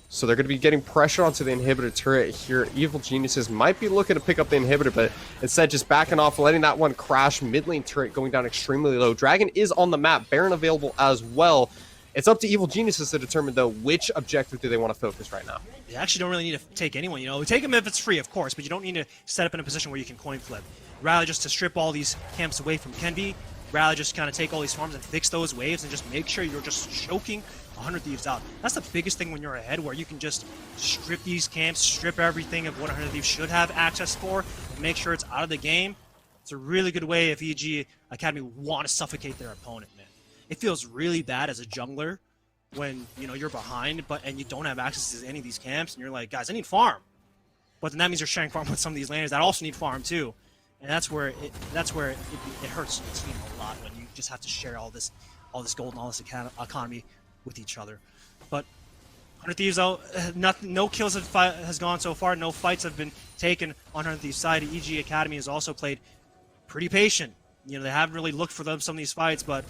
So they're going to be getting pressure onto the inhibitor turret here. Evil Geniuses might be looking to pick up the inhibitor, but instead just backing off, letting that one crash. Mid lane turret going down extremely low. Dragon is on the map. Baron available as well. It's up to Evil Geniuses to determine, though, which objective do they want to focus right now. You actually don't really need to take anyone, you know. Take them if it's free, of course, but you don't need to set up in a position where you can coin flip. Rather just to strip all these camps away from Kenvi, rather just kind of take all these farms and fix those waves and just make sure you're just choking 100 Thieves out. That's the biggest thing when you're ahead, where you can just strip these camps, strip everything of what 100 Thieves should have access for, and make sure it's out of the game. It's a really good way if EG Academy want to suffocate their opponent, man. It feels really bad as a jungler when, you know, you're behind and you don't have access to any of these camps, and you're like, guys, I need farm. But then that means you're sharing farm with some of these laners that also need farm too. And that's where it hurts the team a lot, when you just have to share all this gold and all this economy with each other. But 100 Thieves, though, no kills has gone so far. No fights have been taken on 100 Thieves' side. EG Academy has also played pretty patient. You know, they haven't really looked for some of these fights, but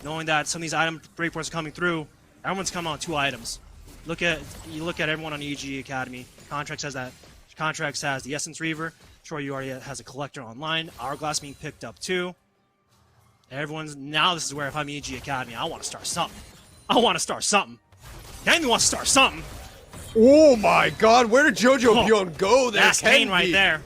knowing that some of these item breakpoints are coming through, everyone's coming on 2 items. You look at everyone on EG Academy. Contracts has that. Contracts has the Essence Reaver. Troy already has a collector online. Hourglass being picked up too. This is where, if I'm EG Academy, I want to start something. Kenvi wants to start something. Oh my god, where did Jojo Pion go there? That's Kane right there.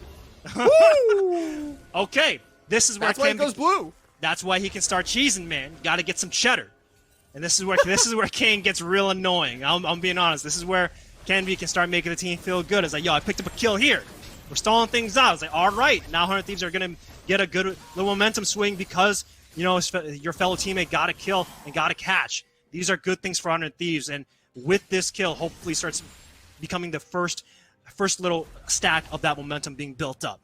Okay, this is where That's why it goes blue. That's why he can start cheesing, man. Got to get some cheddar. And this is where Kane gets real annoying. I'm being honest. This is where Kenvi can start making the team feel good. It's like, yo, I picked up a kill here. We're stalling things out. It's like, all right, now 100 Thieves are going to get a good little momentum swing because, you know, your fellow teammate got a kill and got a catch. These are good things for 100 Thieves, and with this kill, hopefully starts becoming the first little stack of that momentum being built up.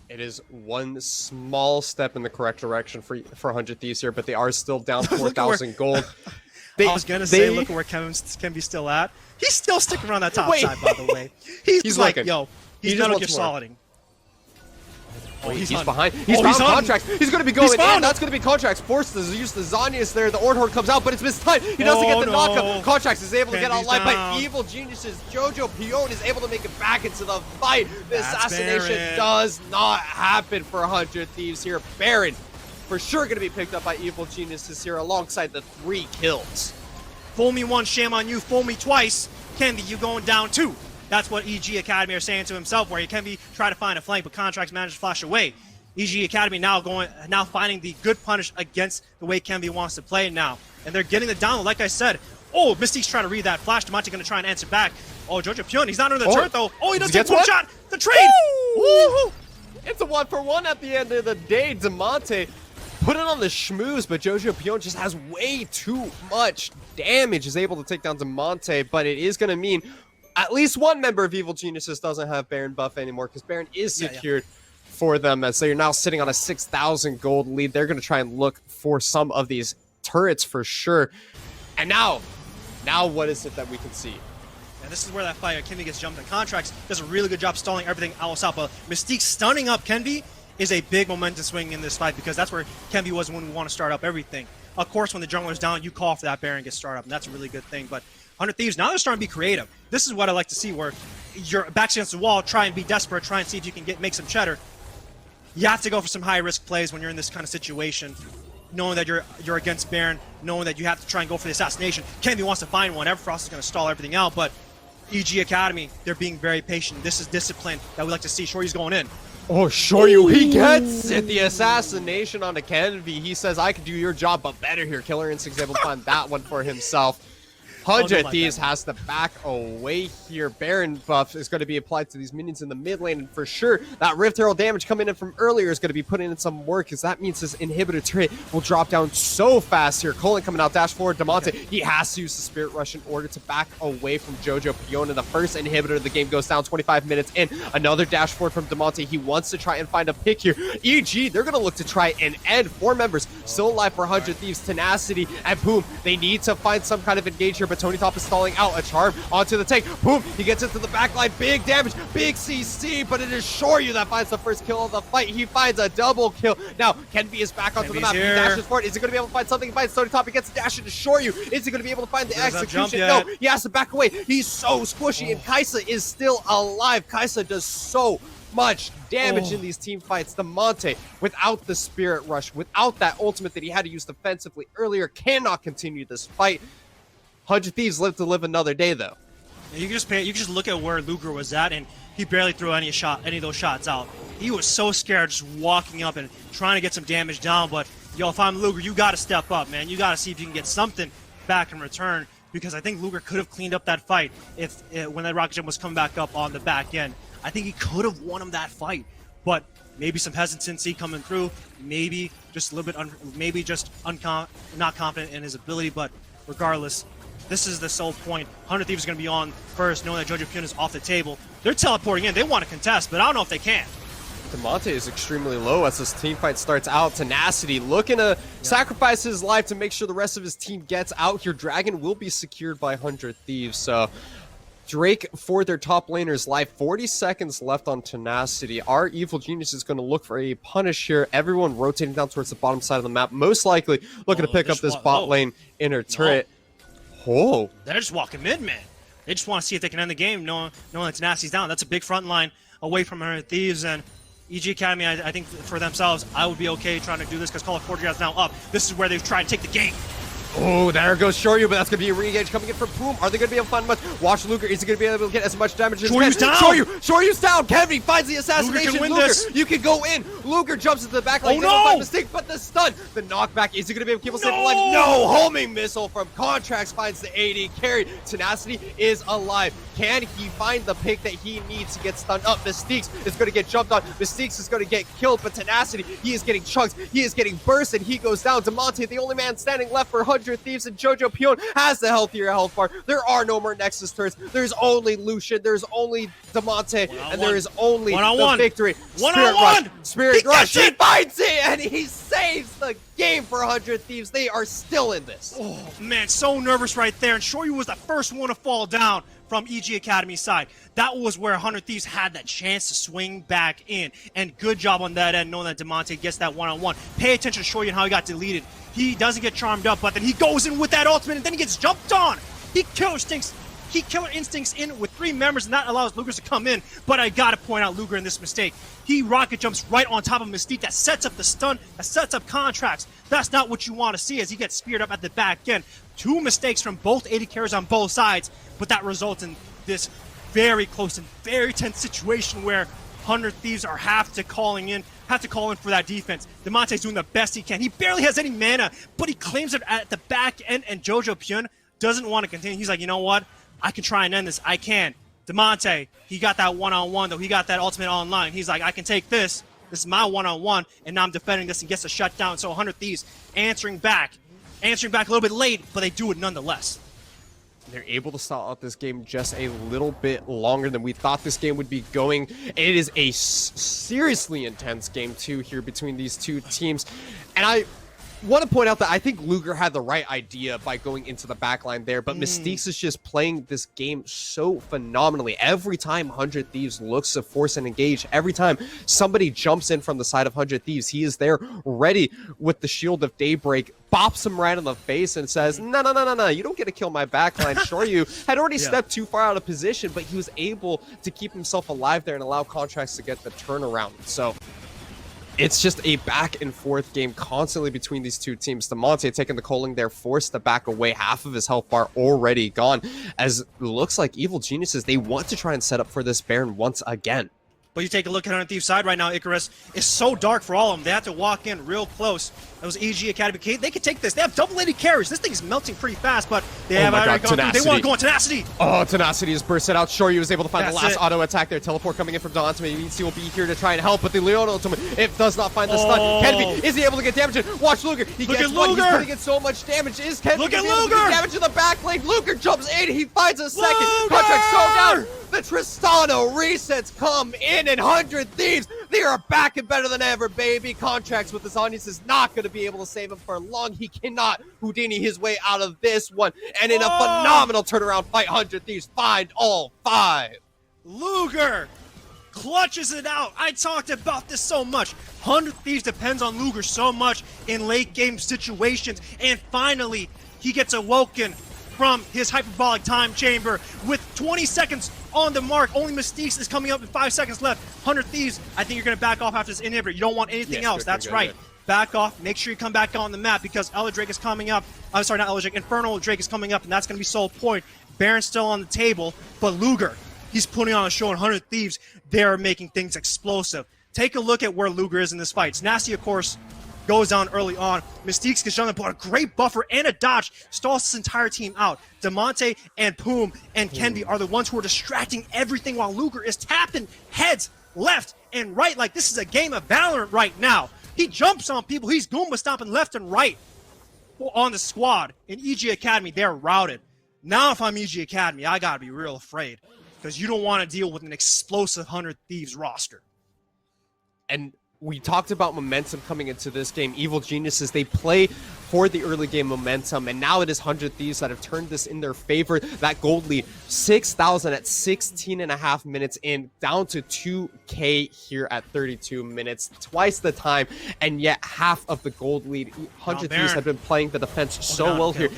It is one small step in the correct direction for 100 Thieves here, but they are still down 4,000 gold. I was gonna say, look at where Kenvi's still at. He's still sticking around that top side, by the way. He's like, looking. yo, he's Metal Gear Soliding. Oh, he's behind. He's found Contracts. He's going to be going in. That's going to be Contracts. Forced to use the Zanius there. The Ornhorde comes out, but it's missed time. He doesn't get the knockup. Contracts is able to get out live, but Evil Geniuses, Jojo Pion is able to make it back into the fight. The assassination does not happen for 100 Thieves here. Baron, for sure going to be picked up by Evil Geniuses here alongside the 3 kills. Fool me once, shame on you. Fool me twice. Kenvi, you going down 2. That's what EG Academy are saying to himself, where he can be try to find a flank, but Contracts managed to flash away. EG Academy now finding the good punish against the way Kenvi wants to play now. And they're getting the download, like I said. Oh, Mystique's trying to read that flash. Demonte going to try and answer back. Oh, Jojo Pion, he's not under the turret, though. Oh, he does get one shot. The trade! Woo! It's a 1-for-1 at the end of the day. Demonte put it on the schmooze, but Jojo Pion just has way too much damage. Is able to take down Demonte, but it is going to mean at least one member of Evil Geniuses doesn't have Baron buff anymore, because Baron is secured for them, as they're now sitting on a 6,000 gold lead. They're going to try and look for some of these turrets for sure. And now what is it that we can see? And this is where that fight, Kenvi gets jumped, and Contracts does a really good job stalling everything else out. But Mystique stunning up Kenvi is a big momentum swing in this fight, because that's where Kenvi was when we want to start up everything. Of course, when the jungler's down, you call for that Baron gets started up, and that's a really good thing. But 100 Thieves, now they're starting to be creative. This is what I like to see, where you're back against the wall, try and be desperate, try and see if you can make some cheddar. You have to go for some high-risk plays when you're in this kind of situation, knowing that you're against Baron, knowing that you have to try and go for the assassination. Kenvi wants to find one. Everfrost is going to stall everything out, but EG Academy, they're being very patient. This is discipline that we like to see. Shoryu's going in. Oh, Shoryu, he gets it. The assassination on the Kenvi. He says, I can do your job, but better here. Killer Instinct's able to find that one for himself. 100 Thieves has to back away here. Baron buff is going to be applied to these minions in the mid lane, and for sure, that Rift Herald damage coming in from earlier is going to be putting in some work, because that means his inhibitor turret will drop down so fast here. Colin coming out, dash forward, Demonte. He has to use the Spirit Rush in order to back away from Jojo Pion, and the first inhibitor of the game goes down 25 minutes in. Another dash forward from Demonte. He wants to try and find a pick here. EG, they're going to look to try and end 4 members still alive for 100 Thieves, Tenacity, and boom, they need to find some kind of engage here, but Tony Top is stalling out. A charm onto the tank, boom, he gets into the backline, big damage, big CC, but it is Shoryu that finds the first kill of the fight. He finds a double kill. Now, Kenby is back onto the map. He dashes for it. Is he going to be able to find something? He finds Tony Top. He gets the dash into Shoryu. Is he going to be able to find the execution? No, he has to back away. He's so squishy, and Kaisa is still alive. Kaisa does so much damage in these team fights. Damonte, without the Spirit Rush, without that ultimate that he had to use defensively earlier, cannot continue this fight. 100 Thieves live to live another day, though. You can just look at where Luger was at, and he barely threw any of those shots out. He was so scared just walking up and trying to get some damage down. But yo, if I'm Luger, you got to step up, man. You got to see if you can get something back in return, because I think Luger could have cleaned up that fight when that rocket jump was coming back up on the back end. I think he could have won him that fight, but maybe some hesitancy coming through, maybe just a little bit, not confident in his ability. But regardless, this is the sole point. 100 Thieves is going to be on first, knowing that Jojo Pyun is off the table. They're teleporting in. They want to contest, but I don't know if they can. Damonte is extremely low as this team fight starts out. Tenacity looking to sacrifice his life to make sure the rest of his team gets out here. Dragon will be secured by 100 Thieves, so Drake for their top laner's life. 40 seconds left on Tenacity. Our Evil Genius is going to look for a punish here. Everyone rotating down towards the bottom side of the map, most likely looking to pick up this bot lane inner turret. Oh, they're just walking mid, man. They just want to see if they can end the game, knowing that Tenacity's down. That's a big front line away from 100 Thieves, and EG Academy, I think for themselves, I would be okay trying to do this because Call of Fortune is now up. This is where they've tried to take the game. Oh, there goes Shoryu, but that's going to be a re-engage coming in from Boom. Are they going to be able to find much? Watch Luger. Is he going to be able to get as much damage as he can? Shoryu's down! Shoryu's down! Kevin finds the assassination. Luger can win this. You can go in. Luger jumps into the back line. Oh, no! By mistake, but the stun. The knockback. Is he going to be able to keep us safe alive? No! Homing missile from Contracts finds the AD carry. Tenacity is alive. Can he find the pick that he needs to get stunned up? Mystiques is going to get jumped on. Mystiques is going to get killed, but Tenacity, he is getting chunked. He is getting bursted. He goes down. Damonte, the only man standing left for 100 Thieves, and Jojo Pyun has the healthier health bar. There are no more Nexus turrets. There's only Lucian. There's only Damonte, and there is only the victory. Spirit Rush. He finds it, and he saves the game for 100 Thieves. They are still in this. Oh, man, so nervous right there. And Shoryu was the first one to fall down from EG Academy's side. That was where 100 Thieves had that chance to swing back in. And good job on that end, knowing that Damonte gets that one-on-one. Pay attention to Shoryu and how he got deleted. He doesn't get charmed up, but then he goes in with that ultimate, and then he gets jumped on. He killer instincts in with 3 members, and that allows Luger to come in. But I gotta point out Luger in this mistake. He rocket jumps right on top of Mystique. That sets up the stun, that sets up Contracts. That's not what you want to see as he gets speared up at the back end. 2 mistakes from both AD carries on both sides, but that results in this very close and very tense situation where 100 Thieves have to call in for that defense. Damonte's doing the best he can. He barely has any mana, but he claims it at the back end, and Jojo Pyun doesn't want to continue. He's like, you know what? I can try and end this. I can. Damonte, he got that one-on-one, though. He got that ultimate online. He's like, I can take this. This is my one-on-one, and now I'm defending this and gets a shutdown. So 100 Thieves answering back a little bit late, but they do it nonetheless. They're able to stall out this game just a little bit longer than we thought this game would be going. It is a seriously intense game, too, here between these two teams. And I want to point out that I think Luger had the right idea by going into the backline there, but Mystiques is just playing this game so phenomenally. Every time 100 Thieves looks to force and engage, every time somebody jumps in from the side of 100 Thieves, he is there ready with the Shield of Daybreak, bops him right in the face and says, no, you don't get to kill my backline. Shoryu had already stepped too far out of position, but he was able to keep himself alive there and allow Contracts to get the turnaround. So it's just a back and forth game constantly between these two teams. Damonte taking the calling there, forced to back away, half of his health bar already gone, as it looks like Evil Geniuses, they want to try and set up for this Baron once again. But you take a look at 100 Thieves' side right now, Icarus is so dark for all of them. They have to walk in real close. Those EG Academy, they can take this. They have double AD carries. This thing's melting pretty fast, but they have already gone through. They want to go on Tenacity. Oh, Tenacity is bursted out. Shoryu was able to find the last auto attack there. Teleport coming in from Don. He will be here to try and help, but the Leon ultimate, it does not find the stun. Kenby, is he able to get damage? Watch Luger. He gets one. He's going to get so much damage. Is Kenby able to get damage in the back lane? Luger jumps in. He finds a second. Contract so down. The Tristano resets come in, and 100 Thieves, They are back and better than ever, baby. Contracts with the Zonius is not going to be able to save him for long. He cannot Houdini his way out of this one. And in a phenomenal turnaround fight, 100 Thieves find all 5. Luger clutches it out. I talked about this so much. 100 Thieves depends on Luger so much in late game situations. And finally, he gets awoken from his hyperbolic time chamber with 20 seconds on the mark. Only Mystiques is coming up with 5 seconds left. 100 Thieves, I think you're going to back off after this inhibitor. You don't want anything else. That's right. Good. Back off. Make sure you come back on the map because Ella Drake is coming up. I'm sorry, not Ella Drake. Infernal Drake is coming up, and that's going to be sole point. Baron's still on the table, but Luger, he's putting on a show. 100 Thieves, they're making things explosive. Take a look at where Luger is in this fight. It's Nasty, of course, goes down early on. Mystiques gets on, but a great buffer and a dodge stalls this entire team out. Demonte and Poom and Kenvi are the ones who are distracting everything while Luger is tapping heads left and right like this is a game of Valorant right now. He jumps on people. He's Goomba stomping left and right on the squad. In EG Academy, they're routed. Now if I'm EG Academy, I gotta be real afraid because you don't want to deal with an explosive 100 Thieves roster. And we talked about momentum coming into this game. Evil Geniuses, they play for the early game momentum, and now it is 100 Thieves that have turned this in their favor. That gold lead, 6,000 at 16.5 minutes in, down to 2K here at 32 minutes, twice the time, and yet half of the gold lead. 100 Thieves have been playing the defense so well here.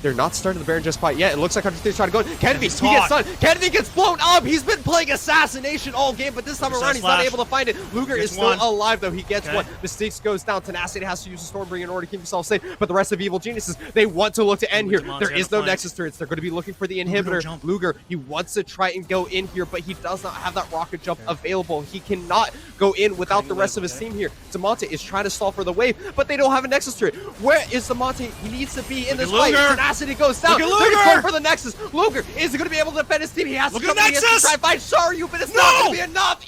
They're not starting the Baron just quite yet. It looks like 100 Thieves trying to go. Kennedy, he gets stunned. Kennedy gets blown up. He's been playing Assassination all game, but this time around, he's not able to find it. Luger is still alive, though. He gets one. Mystiques goes down. Tenacity has to use the Stormbringer in order to keep himself safe, but the rest of Evil Geniuses, they want to look to end here. There is no Nexus turrets. They're going to be looking for the inhibitor. Luger, he wants to try and go in here, but he does not have that rocket jump available. He cannot go in without the rest of his team here. Demonte is trying to stall for the wave, but they don't have a Nexus turret. Where is Demonte? He needs to be in this fight. Tenacity goes down. They're going for the Nexus. Luger is going to be able to defend his team. He has to come in to try and find Soryu, but it's not going to be enough.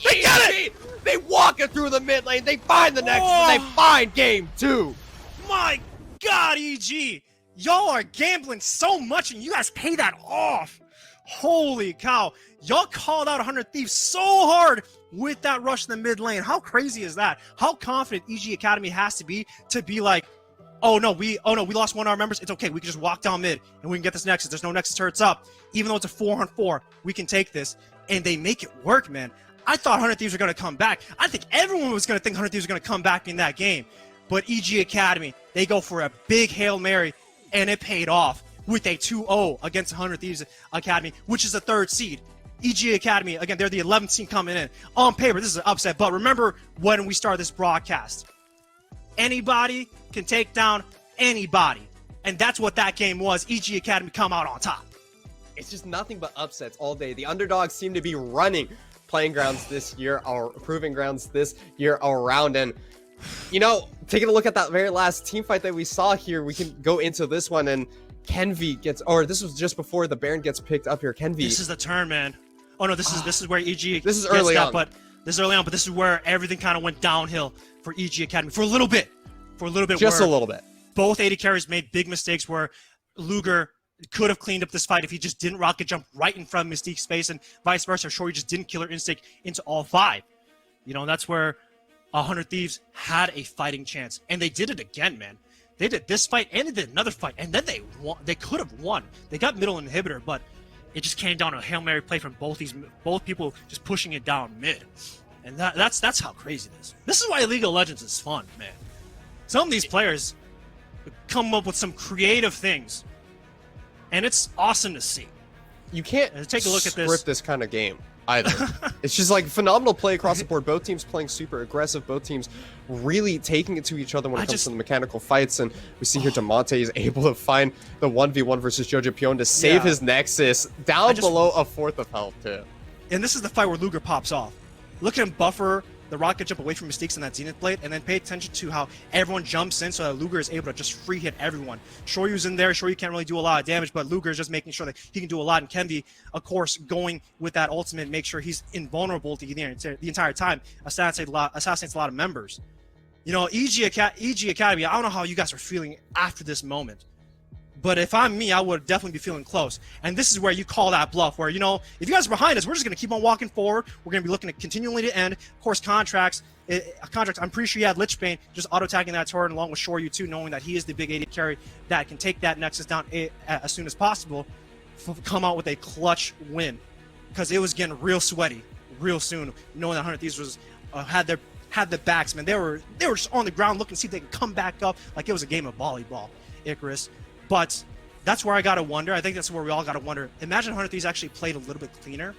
They walk it through the mid lane. They find the Nexus. And they find game 2. My God, EG. Y'all are gambling so much, and you guys pay that off. Holy cow. Y'all called out 100 Thieves so hard with that rush in the mid lane. How crazy is that? How confident EG Academy has to be like, oh no, we lost one of our members. It's okay. We can just walk down mid and we can get this Nexus. There's no Nexus turrets up. Even though it's a 4-on-4, we can take this. And they make it work, man. I thought 100 Thieves were going to come back. I think everyone was going to think 100 Thieves were going to come back in that game. But EG Academy, they go for a big Hail Mary, and it paid off with a 2-0 against 100 Thieves Academy, which is the 3rd seed. EG Academy, again, they're the 11th seed coming in. On paper, this is an upset, but remember when we started this broadcast. Anybody can take down anybody. And that's what that game was. EG Academy come out on top. It's just nothing but upsets all day. The underdogs seem to be running playing grounds this year, or proving grounds this year around. And, you know, taking a look at that very last team fight that we saw here, we can go into this one, and Kenvi gets, or this was just before the Baron gets picked up here. Kenvi. This is the turn, man. Oh no, this is where EG this is early on. But this is early on, but this is where everything kind of went downhill for EG Academy for a little bit. Just a little bit. Both AD carries made big mistakes where Luger could have cleaned up this fight if he just didn't rocket jump right in front of Mystique's face, and vice versa. Shoryu just didn't Killer Instinct into all 5. You know, that's where 100 Thieves had a fighting chance. And they did it again, man. They did this fight and they did another fight, and then they won. They could have won. They got middle inhibitor, but it just came down to a Hail Mary play from both people just pushing it down mid. And that's how crazy it is. This is why League of Legends is fun, man. Some of these players come up with some creative things, and it's awesome to see. You can't take a look at this kind of game either. It's just like phenomenal play across the board. Both teams playing super aggressive. Both teams really taking it to each other when it comes to the mechanical fights. And we see here Demonte is able to find the 1v1 versus Jojo Pion to save his Nexus down below a 4th of health too. And this is the fight where Luger pops off. Look at him buffer the rocket jump away from Mystiques in that Zenith Blade, and then pay attention to how everyone jumps in so that Luger is able to just free hit everyone. Shoryu's in there. Shoryu can't really do a lot of damage, but Luger is just making sure that he can do a lot. And Kenvi, of course, going with that ultimate, make sure he's invulnerable to the entire time. Assassinates a lot of members. You know, EG Academy, I don't know how you guys are feeling after this moment, But if I'm me, I would definitely be feeling close. And this is where you call that bluff, where, you know, if you guys are behind us, we're just going to keep on walking forward. We're going to be looking at continually to end. Of course, contracts, I'm pretty sure you had Lichbane just auto-attacking that turret along with Shoryu too, knowing that he is the big AD carry that can take that Nexus down as soon as possible, come out with a clutch win. Because it was getting real sweaty real soon, knowing that 100 Thieves was had the backs, man. They were just on the ground looking to see if they could come back up like it was a game of volleyball, Icarus. But that's where I gotta wonder. I think that's where we all gotta wonder. Imagine 100 Thieves actually played a little bit cleaner,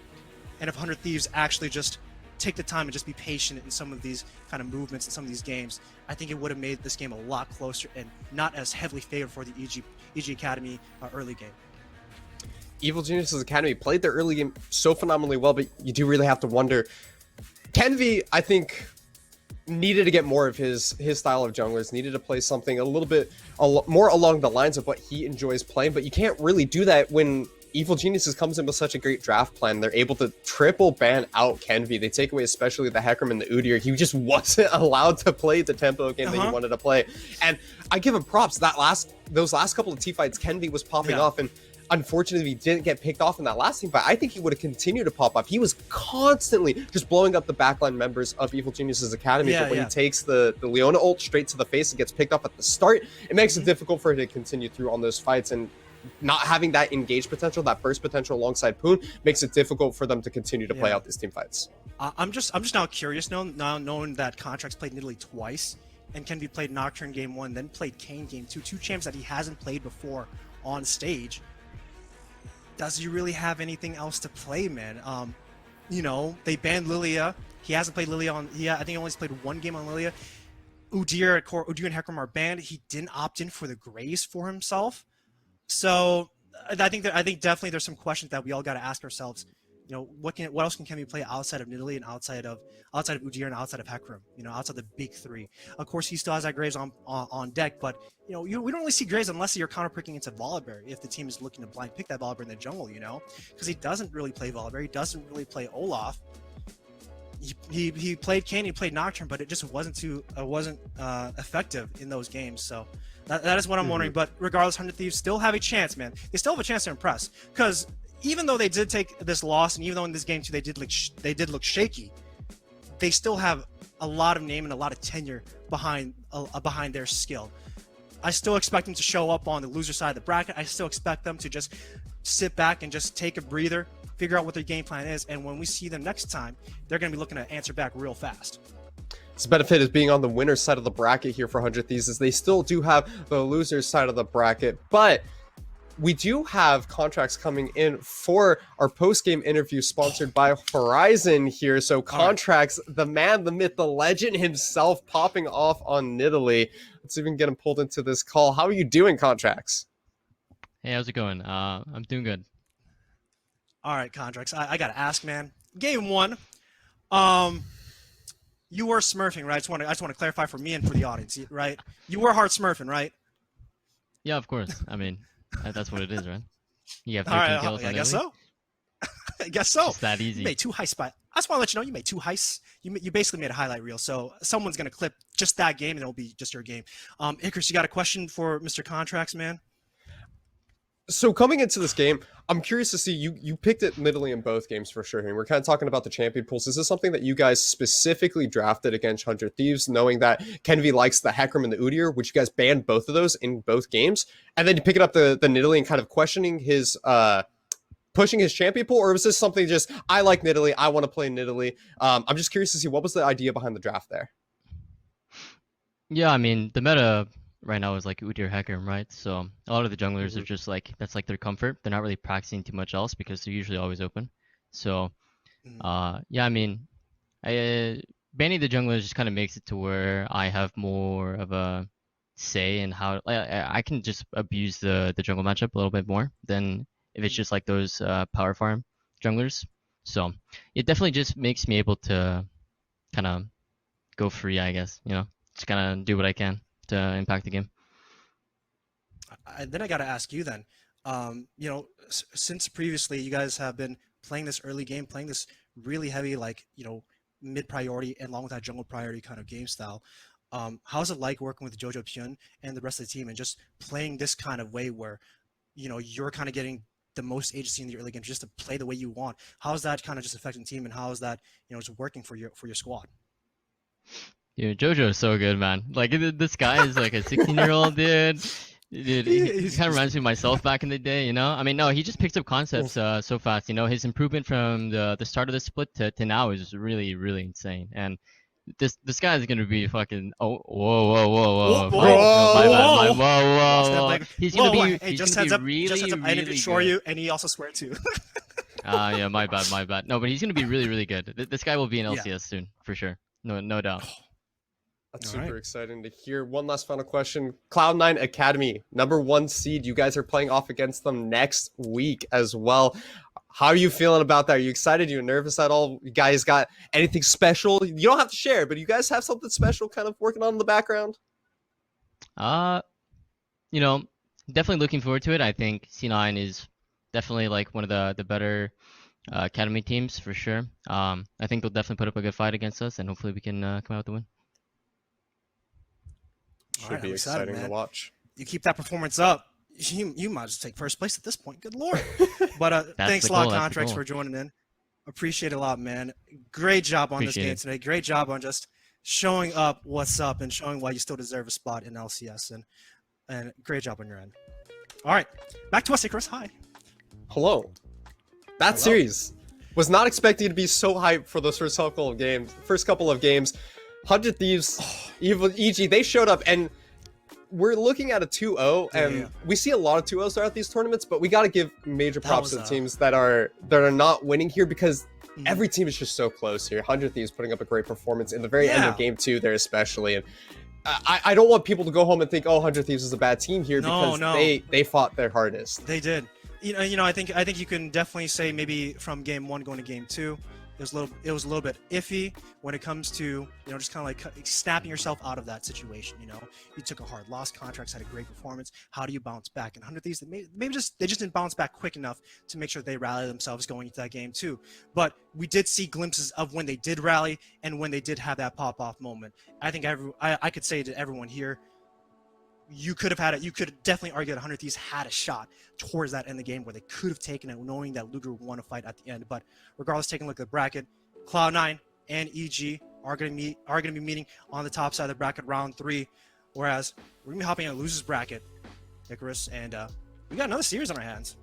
and if 100 Thieves actually just take the time and just be patient in some of these kind of movements in some of these games, I think it would have made this game a lot closer and not as heavily favored for the EG Academy early game. Evil Geniuses Academy played their early game so phenomenally well, but you do really have to wonder. Kenvi, I think, needed to get more of his style of junglers, needed to play something a little bit more along the lines of what he enjoys playing, but you can't really do that when Evil Geniuses comes in with such a great draft plan. They're able to triple ban out Kenvi. They take away especially the Hecarim and the Udyr. He just wasn't allowed to play the tempo game that he wanted to play. And I give him props. Those last couple of T fights, Kenvi was popping off, and unfortunately, he didn't get picked off in that last team fight. I think he would have continued to pop up. He was constantly just blowing up the backline members of Evil Geniuses Academy. But when he takes the Leona ult straight to the face and gets picked up at the start, it makes it difficult for him to continue through on those fights. And not having that engage potential, that burst potential alongside Poon, makes it difficult for them to continue to play out these team fights. I'm just now curious now knowing that Contracts played Nidalee twice, and Kenvi played Nocturne game 1, then played Kayn game 2, two champs that he hasn't played before on stage. Does he really have anything else to play, man? You know, they banned Lilia. He hasn't played Lilia on. I think he only played one game on Lilia. Udyr and Hecarim are banned. He didn't opt in for the Graves for himself. So I think definitely there's some questions that we all got to ask ourselves. You know, what else can Kenvi play outside of Nidalee and outside of Udyr and outside of Hecarim? You know, outside the big three. Of course, he still has that Graves on deck, but you know, we don't really see Graves unless you're counter picking into Volibear if the team is looking to blind pick that Volibear in the jungle. You know, because he doesn't really play Volibear, he doesn't really play Olaf. He played Kayn, he played Nocturne, but it just wasn't effective in those games. So that is what I'm wondering. But regardless, 100 Thieves still have a chance, man. They still have a chance to impress, because even though they did take this loss, and even though in this game too they did look shaky, they still have a lot of name and a lot of tenure behind their skill. I still expect them to show up on the loser side of the bracket. I still expect them to just sit back and just take a breather, figure out what their game plan is, and when we see them next time, they're going to be looking to answer back real fast. This benefit is being on the winner's side of the bracket here for 100 Thieves, as they still do have the loser's side of the bracket, but we do have contracts coming in for our post-game interview sponsored by Horizon here. So contracts, the man, the myth, the legend himself popping off on Nidalee. Let's even get him pulled into this call. How are you doing, contracts? Hey, how's it going? I'm doing good. All right, contracts. I got to ask, man. Game 1, you were smurfing, right? I just want to clarify for me and for the audience, right? You were hard smurfing, right? Yeah, of course. I mean, that's what it is, right? You have 13 kills on I guess so. I guess so. It's that easy. You made 2 heists. I just want to let you know you made 2 heists. You basically made a highlight reel. So someone's going to clip just that game, and it'll be just your game. Icarus, you got a question for Mr. Contracts, man? So coming into this game, I'm curious to see, you picked it Nidalee in both games for sure. And we're kind of talking about the champion pools. Is this something that you guys specifically drafted against 100 Thieves, knowing that Kenvi likes the Hecarim and the Udyr, which you guys banned both of those in both games? And then you pick it up the Nidalee and kind of questioning his pushing his champion pool, or was this something just, I like Nidalee, I want to play Nidalee? I'm just curious to see, what was the idea behind the draft there? Yeah, I mean, the meta right now is like Udyr Hecarim, right? So a lot of the junglers are just like, that's like their comfort. They're not really practicing too much else because they're usually always open. So yeah, I mean, banning the junglers just kind of makes it to where I have more of a say in how I can just abuse the jungle matchup a little bit more than if it's just like those power farm junglers. So it definitely just makes me able to kind of go free, I guess, you know, just kind of do what I can to impact the game. Then I got to ask you then, you know, since previously you guys have been playing this early game, playing this really heavy, like, you know, mid priority and along with that jungle priority kind of game style, How's it like working with Jojo Pyun and the rest of the team and just playing this kind of way where, you're kind of getting the most agency in the early game just to play the way you want? How's that kind of just affecting the team, and how is that, just working for your squad? Dude, JoJo is so good, man. Like this guy is like a 16-year-old dude. Dude, he kind of reminds me of myself back in the day, you know? I mean, no, he just picks up concepts so fast. You know, his improvement from the start of the split to now is really, really insane. And this guy is gonna be fucking. Oh, whoa! My bad. Watch that Whoa! leg. He's gonna be. Hey, He's just gonna heads be up. really, Just heads up. I didn't really shore good. you, and he also swear too. Yeah, my bad. No, but he's gonna be really, really good. This guy will be in Yeah. LCS soon, for sure. No doubt. That's All super right. exciting to hear. One last final question. Cloud9 Academy, #1 seed. You guys are playing off against them next week as well. How are you feeling about that? Are you excited? Are you nervous at all? You guys got anything special? You don't have to share, but you guys have something special kind of working on in the background? Uh, you know, definitely looking forward to it. I think C9 is definitely like one of the better academy teams for sure. I think they'll definitely put up a good fight against us, and hopefully we can come out with the win. Should right, be I'm excited, exciting to man. watch. You keep that performance up, you might just take first place at this point. Good lord! But thanks the a lot, goal, that's the Contracts, goal. for joining in. Appreciate it a lot, man. Great job on Appreciate this game today. Great job on just showing up what's up and showing why you still deserve a spot in LCS. And great job on your end. All right, back to us, Icarus. Hi. Hello. That series was not expecting to be so hyped for those first couple of games. 100 Thieves, Evil EG, they showed up, and we're looking at a 2-0, and we see a lot of 2-0s throughout these tournaments, but we got to give major props to the teams that are not winning here, because every team is just so close here. 100 Thieves putting up a great performance in the very end of game 2 there, especially. And I don't want people to go home and think, oh, 100 Thieves is a bad team here, because they fought their hardest. They did. I think you can definitely say maybe from game 1 going to game 2, it was a little bit iffy when it comes to just kind of like snapping yourself out of that situation. You took a hard loss. Contracts had a great performance. How do you bounce back? And 100 Thieves, they just didn't bounce back quick enough to make sure they rally themselves going into that game too. But we did see glimpses of when they did rally and when they did have that pop off moment. I think I could say to everyone here, you could definitely argue that 100 Thieves had a shot towards that end of the game where they could have taken it, knowing that Luger would want to fight at the end. But regardless, taking a look at the bracket, Cloud9 and EG are going to be meeting on the top side of the bracket round 3, whereas we're going to be hopping in a losers bracket, Icarus, and we got another series on our hands.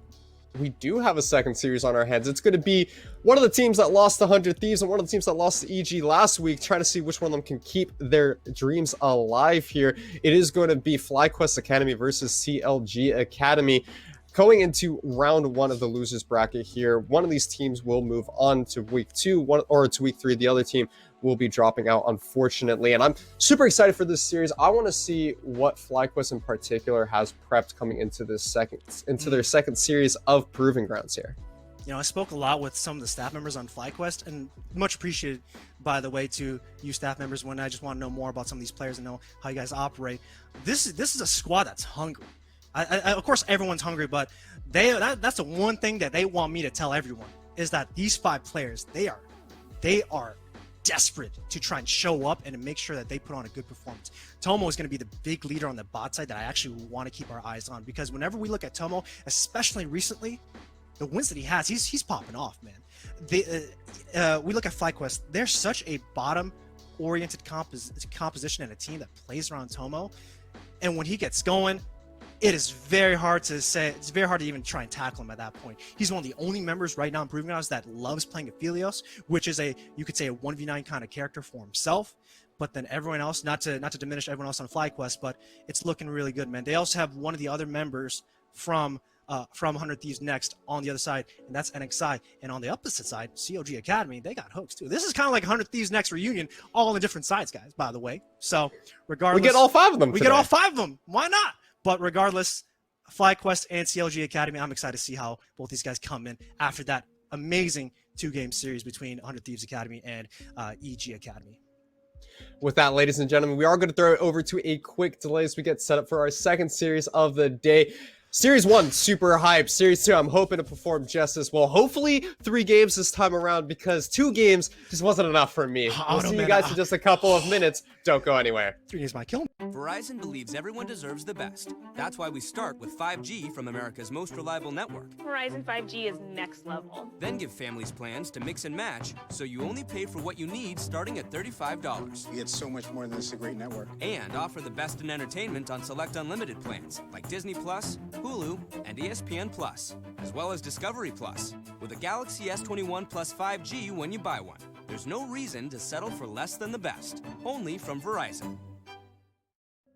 We do have a second series on our hands. It's going to be one of the teams that lost to 100 Thieves and one of the teams that lost to EG last week, trying to see which one of them can keep their dreams alive here. It is going to be FlyQuest Academy versus CLG Academy. Going into round 1 of the losers bracket here, one of these teams will move on to week 2, or to week 3. The other team will be dropping out, unfortunately. And I'm super excited for this series. I want to see what FlyQuest in particular has prepped coming into their second series of Proving Grounds here. I spoke a lot with some of the staff members on FlyQuest, and much appreciated, by the way, to you staff members when I just want to know more about some of these players and know how you guys operate. This is a squad that's hungry. Of course, everyone's hungry, but that's the one thing that they want me to tell everyone is that these 5 players, they are desperate to try and show up and to make sure that they put on a good performance. Tomo is going to be the big leader on the bot side that I actually want to keep our eyes on, because whenever we look at Tomo, especially recently, the wins that he has, he's popping off, man. We look at FlyQuest, they're such a bottom-oriented composition and a team that plays around Tomo, and when he gets going, it is very hard to say. It's very hard to even try and tackle him at that point. He's one of the only members right now in Proving Grounds that loves playing Aphelios, which is you could say a 1v9 kind of character for himself. But then everyone else, not to diminish everyone else on FlyQuest, but it's looking really good, man. They also have one of the other members from 100 Thieves Next on the other side, and that's NXI. And on the opposite side, COG Academy, they got hooks too. This is kind of like 100 Thieves Next reunion, all on the different sides, guys, by the way. So regardless, we get all 5 of them. We get all 5 of them. Why not? But regardless, FlyQuest and CLG Academy, I'm excited to see how both these guys come in after that amazing 2-game series between 100 Thieves Academy and EG Academy. With that, ladies and gentlemen, we are going to throw it over to a quick delay as we get set up for our second series of the day. Series 1, super hyped. Series 2, I'm hoping to perform just as well. Hopefully 3 games this time around, because 2 games just wasn't enough for me. We'll see you guys in just a couple of minutes. Don't go anywhere. 3 games might kill me. Verizon believes everyone deserves the best. That's why we start with 5G from America's most reliable network. Verizon 5G is next level. Then give families plans to mix and match, so you only pay for what you need starting at $35. It's so much more than just a great network. And offer the best in entertainment on select unlimited plans, like Disney Plus, Hulu, and ESPN Plus, as well as Discovery Plus, with a Galaxy S21 Plus 5G when you buy one. There's no reason to settle for less than the best, only from Verizon.